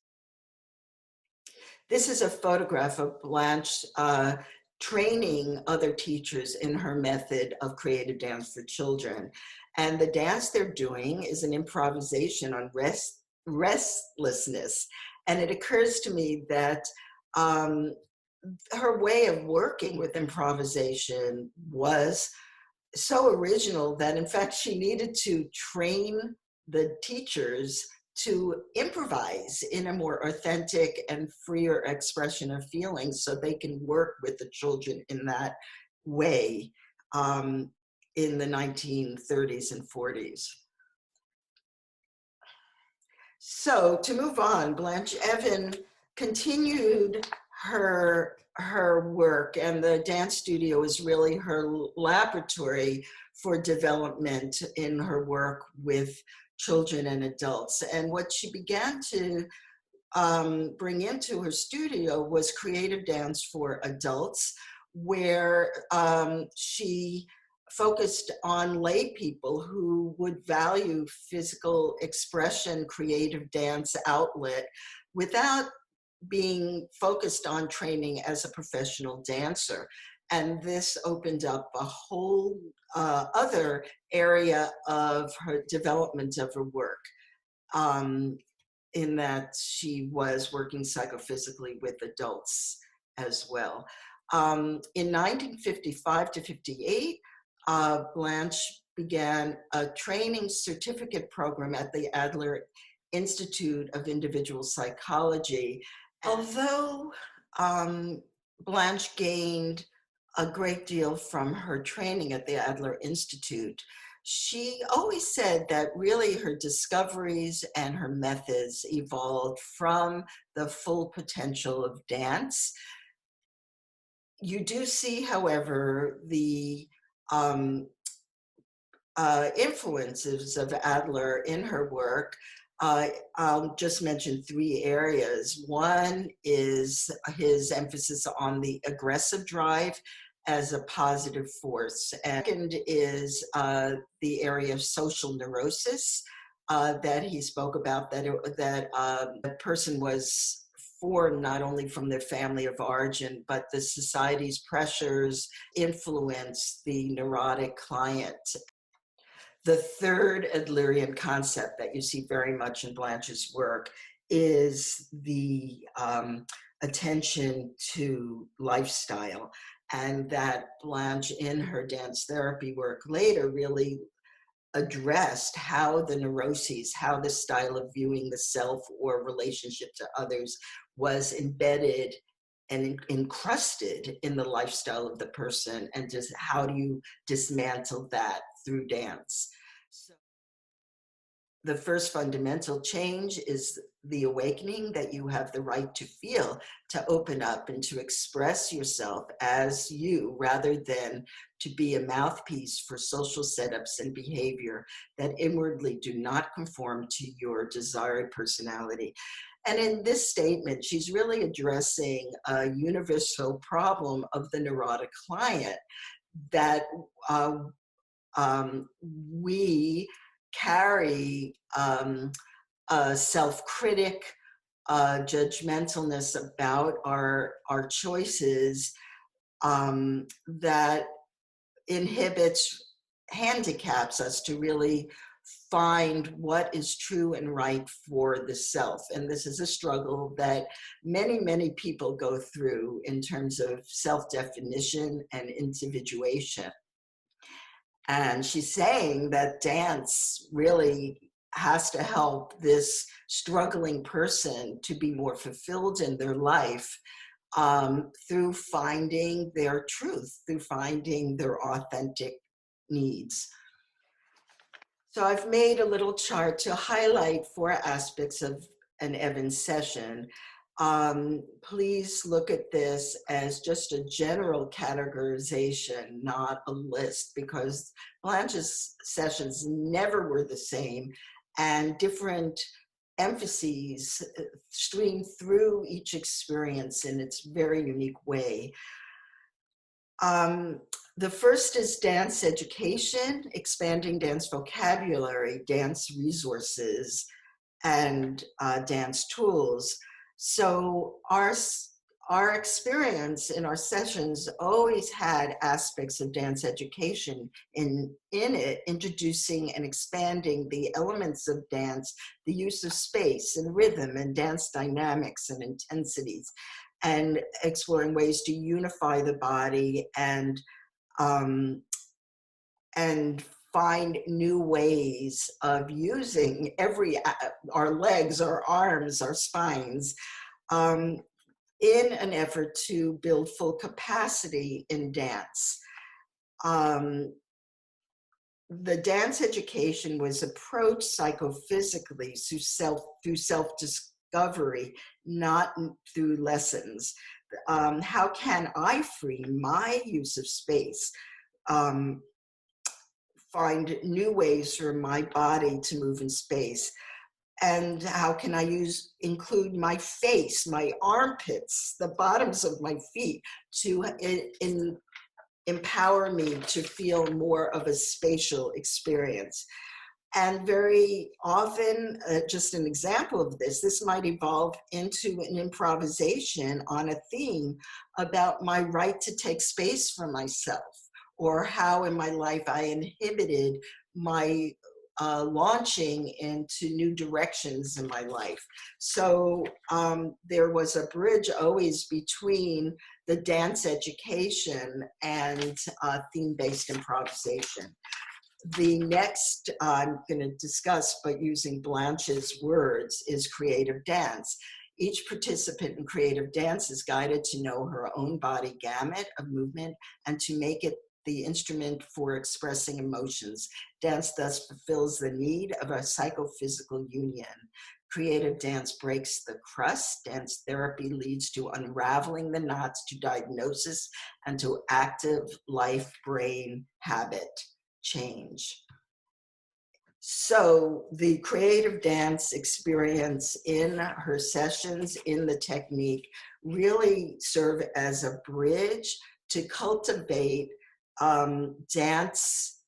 [SPEAKER 1] This is a photograph of Blanche training other teachers in her method of creative dance for children. And the dance they're doing is an improvisation on restlessness. And it occurs to me that her way of working with improvisation was so original that, in fact, she needed to train the teachers to improvise in a more authentic and freer expression of feelings so they can work with the children in that way in the 1930s and 40s. So to move on, Blanche Evan continued her work, and the dance studio is really her laboratory for development in her work with children and adults. And what she began to bring into her studio was creative dance for adults, where she focused on lay people who would value physical expression, creative dance outlet, without being focused on training as a professional dancer. And this opened up a whole other area of her development of her work, in that she was working psychophysically with adults as well. In 1955 to 58, Blanche began a training certificate program at the Adler Institute of Individual Psychology. Although Blanche gained a great deal from her training at the Adler Institute, she always said that really her discoveries and her methods evolved from the full potential of dance. You do see, however, the influences of Adler in her work. I'll just mention three areas. One is his emphasis on the aggressive drive as a positive force. Second is the area of social neurosis that he spoke about, that the person was formed not only from their family of origin, but the society's pressures influence the neurotic client. The third Adlerian concept that you see very much in Blanche's work is the attention to lifestyle, and that Blanche in her dance therapy work later really addressed how the neuroses, how the style of viewing the self or relationship to others was embedded and encrusted in the lifestyle of the person, and just how do you dismantle that through dance. So the first fundamental change is the awakening that you have the right to feel, to open up and to express yourself as you, rather than to be a mouthpiece for social setups and behavior that inwardly do not conform to your desired personality. And in this statement, she's really addressing a universal problem of the neurotic client, that we carry a self-critic, judgmentalness about our choices that inhibits, handicaps us to really find what is true and right for the self. And this is a struggle that many, many people go through in terms of self-definition and individuation. And she's saying that dance really has to help this struggling person to be more fulfilled in their life through finding their truth, through finding their authentic needs. So I've made a little chart to highlight 4 aspects of an Evans session. please look at this as just a general categorization, not a list, because Blanche's sessions never were the same, and different emphases stream through each experience in its very unique way. The first is dance education, expanding dance vocabulary, dance resources, and dance tools. So our experience in our sessions always had aspects of dance education in it, introducing and expanding the elements of dance, the use of space and rhythm and dance dynamics and intensities, and exploring ways to unify the body and find new ways of using our legs, our arms, our spines, in an effort to build full capacity in dance. The dance education was approached psychophysically through self-discovery, not through lessons. How can I free my use of space? Find new ways for my body to move in space? And how can I include my face, my armpits, the bottoms of my feet to empower me to feel more of a spatial experience? And very often, just an example of this might evolve into an improvisation on a theme about my right to take space for myself, or how in my life I inhibited my launching into new directions in my life. So there was a bridge always between the dance education and theme-based improvisation. The next I'm going to discuss, but using Blanche's words, is creative dance. Each participant in creative dance is guided to know her own body gamut of movement and to make it the instrument for expressing emotions. Dance thus fulfills the need of a psychophysical union. Creative dance breaks the crust. Dance therapy leads to unraveling the knots, to diagnosis, and to active life-brain habit change. So the creative dance experience in her sessions, in the technique, really serve as a bridge to cultivate dance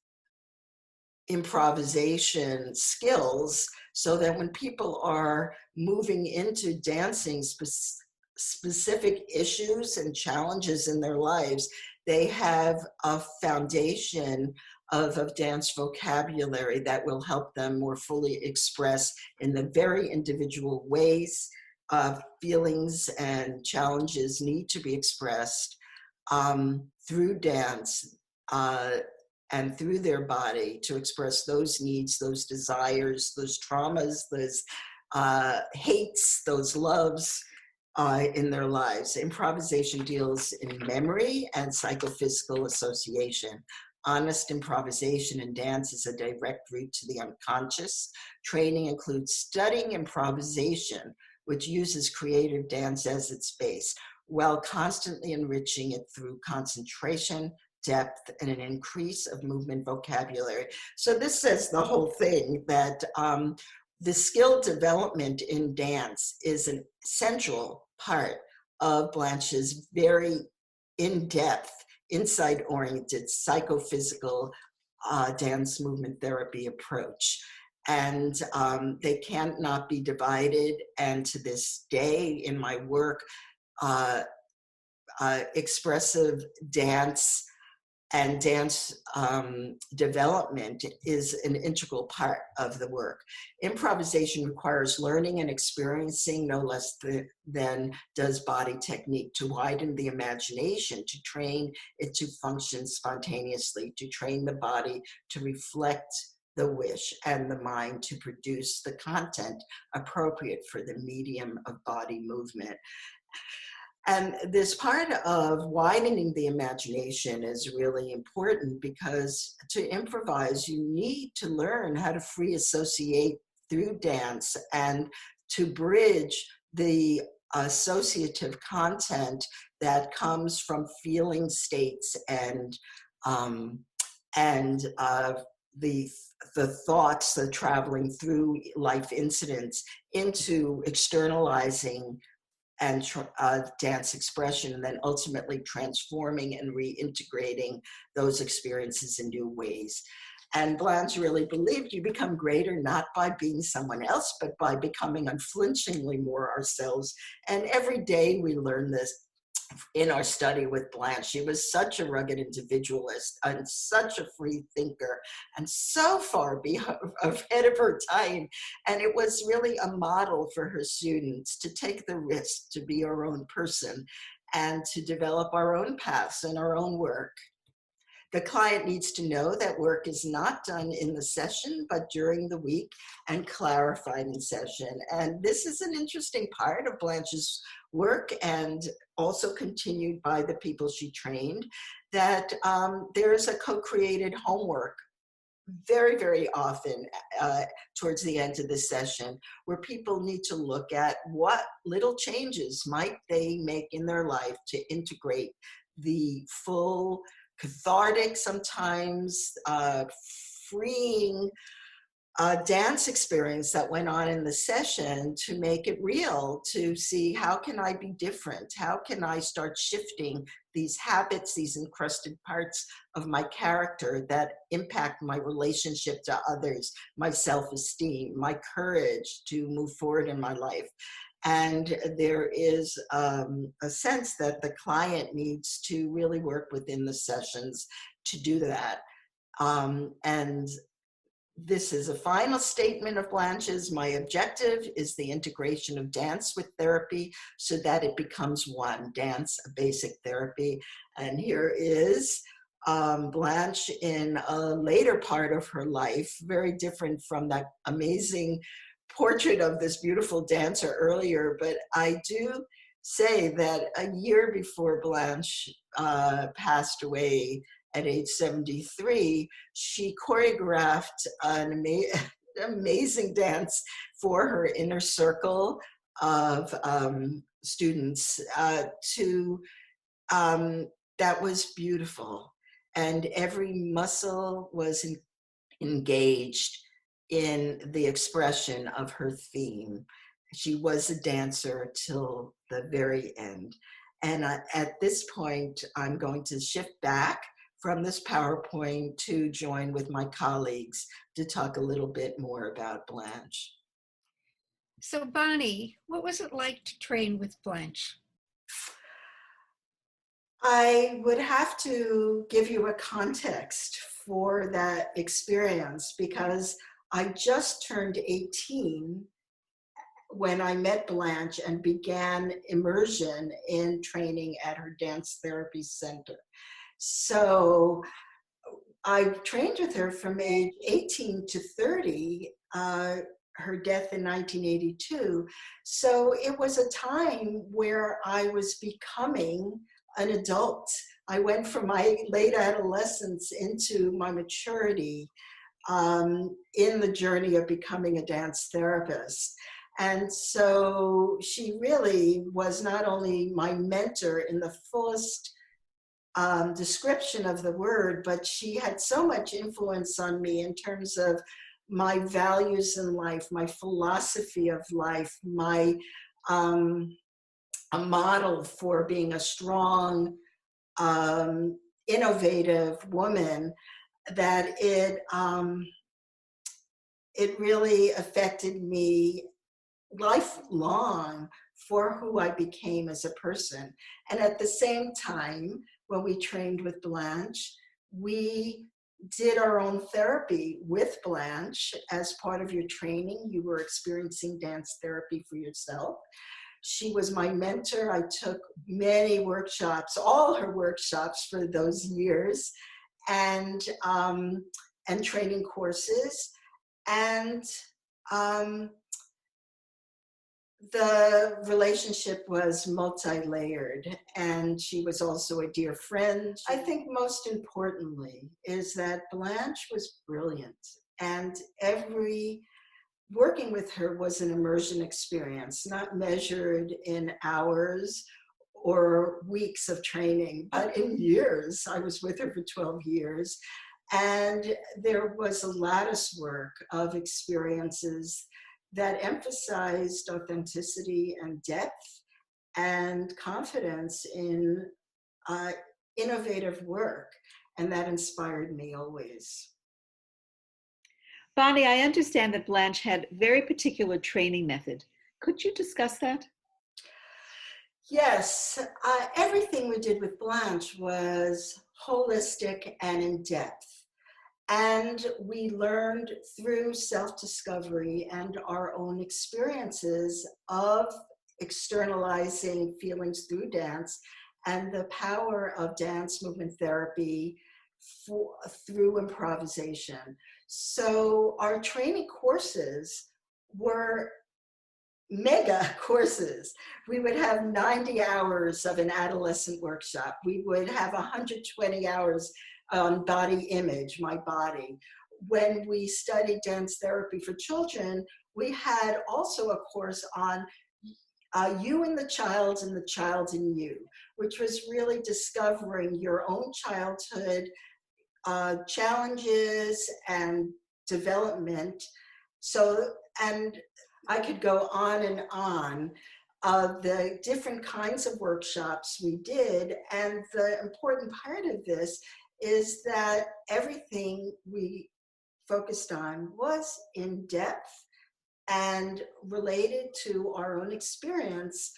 [SPEAKER 1] improvisation skills, so that when people are moving into dancing specific issues and challenges in their lives, they have a foundation of dance vocabulary that will help them more fully express in the very individual ways feelings and challenges need to be expressed through dance and through their body, to express those needs, those desires, those traumas, those hates, those loves in their lives. Improvisation deals in memory and psychophysical association. Honest improvisation in dance is a direct route to the unconscious. Training includes studying improvisation, which uses creative dance as its base, while constantly enriching it through concentration, depth, and an increase of movement vocabulary. So this says the whole thing, that the skill development in dance is an central part of Blanche's very in-depth, insight-oriented, psychophysical dance movement therapy approach. And they cannot be divided. And to this day in my work, expressive dance and dance development is an integral part of the work. Improvisation requires learning and experiencing no less than does body technique, to widen the imagination, to train it to function spontaneously, to train the body to reflect the wish, and the mind to produce the content appropriate for the medium of body movement. And this part of widening the imagination is really important, because to improvise, you need to learn how to free associate through dance and to bridge the associative content that comes from feeling states and the thoughts that are traveling through life incidents into externalizing and dance expression, and then ultimately transforming and reintegrating those experiences in new ways. And Blanche really believed you become greater not by being someone else, but by becoming unflinchingly more ourselves. And every day we learn this in our study with Blanche. She was such a rugged individualist and such a free thinker and so far ahead of her time. And it was really a model for her students to take the risk to be our own person and to develop our own paths and our own work. The client needs to know that work is not done in the session, but during the week and clarified in session. And this is an interesting part of Blanche's work, and also continued by the people she trained, that there's a co-created homework very, very often towards the end of the session, where people need to look at what little changes might they make in their life to integrate the full, cathartic, sometimes freeing dance experience that went on in the session, to make it real, to see how can I be different? How can I start shifting these habits, these encrusted parts of my character that impact my relationship to others, my self-esteem, my courage to move forward in my life. And there is a sense that the client needs to really work within the sessions to do that. And this is a final statement of Blanche's. My objective is the integration of dance with therapy so that it becomes one. Dance, a basic therapy. And here is Blanche in a later part of her life, very different from that amazing portrait of this beautiful dancer earlier. But I do say that a year before Blanche passed away at age 73, she choreographed an amazing dance for her inner circle of students that was beautiful. And every muscle was engaged in the expression of her theme. She was a dancer till the very end. And at this point, I'm going to shift back from this PowerPoint to join with my colleagues to talk a little bit more about Blanche.
[SPEAKER 3] So Bonnie, what was it like to train with Blanche?
[SPEAKER 1] I would have to give you a context for that experience, because I just turned 18 when I met Blanche and began immersion in training at her dance therapy center. So I trained with her from age 18 to 30, her death in 1982. So it was a time where I was becoming an adult. I went from my late adolescence into my maturity in the journey of becoming a dance therapist. And so she really was not only my mentor in the fullest description of the word, but she had so much influence on me in terms of my values in life, my philosophy of life, my a model for being a strong, innovative woman, that it really affected me lifelong for who I became as a person. And at the same time, when we trained with Blanche, we did our own therapy with Blanche. As part of your training, you were experiencing dance therapy for yourself. She was my mentor. I took many workshops, all her workshops for those years, and training courses. And the relationship was multi-layered, and she was also a dear friend. I think most importantly is that Blanche was brilliant, and every working with her was an immersion experience, not measured in hours or weeks of training, but in years. I was with her for 12 years. And there was a lattice work of experiences that emphasized authenticity and depth and confidence in innovative work. And that inspired me always.
[SPEAKER 2] Bonnie, I understand that Blanche had very particular training method. Could you discuss that?
[SPEAKER 1] Yes, everything we did with Blanche was holistic and in depth. And we learned through self-discovery and our own experiences of externalizing feelings through dance and the power of dance movement therapy through improvisation. So our training courses were mega courses. We would have 90 hours of an adolescent workshop. We would have 120 hours on body image, my body. When we studied dance therapy for children, we had also a course on you and the child in you, which was really discovering your own childhood challenges and development. So, and I could go on and on of the different kinds of workshops we did. And the important part of this is that everything we focused on was in depth and related to our own experience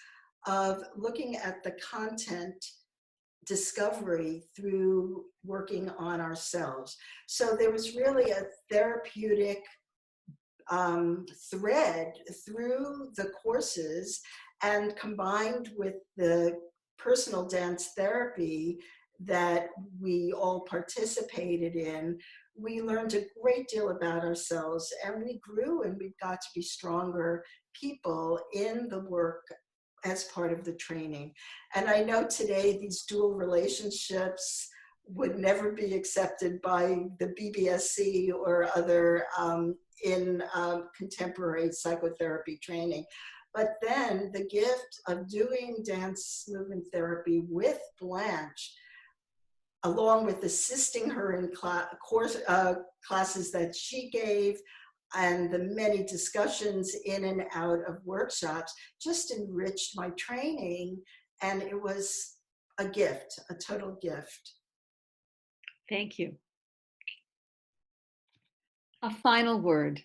[SPEAKER 1] of looking at the content discovery through working on ourselves. So there was really a therapeutic thread through the courses, and combined with the personal dance therapy that we all participated in, we learned a great deal about ourselves, and we grew and we got to be stronger people in the work as part of the training. And I know today these dual relationships would never be accepted by the BBSC or other in contemporary psychotherapy training. But then the gift of doing dance movement therapy with Blanche, along with assisting her in classes that she gave, and the many discussions in and out of workshops, just enriched my training. And it was a gift, a total gift.
[SPEAKER 2] Thank you. A final word.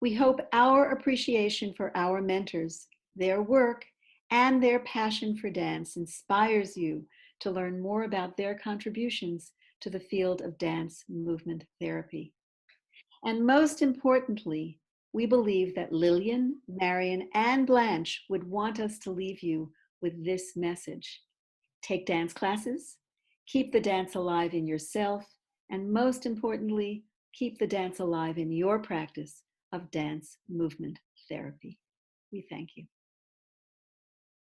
[SPEAKER 2] We hope our appreciation for our mentors, their work, and their passion for dance inspires you to learn more about their contributions to the field of dance movement therapy. And most importantly, we believe that Liljan, Marian, and Blanche would want us to leave you with this message. Take dance classes, keep the dance alive in yourself, and most importantly, keep the dance alive in your practice of dance movement therapy. We thank you.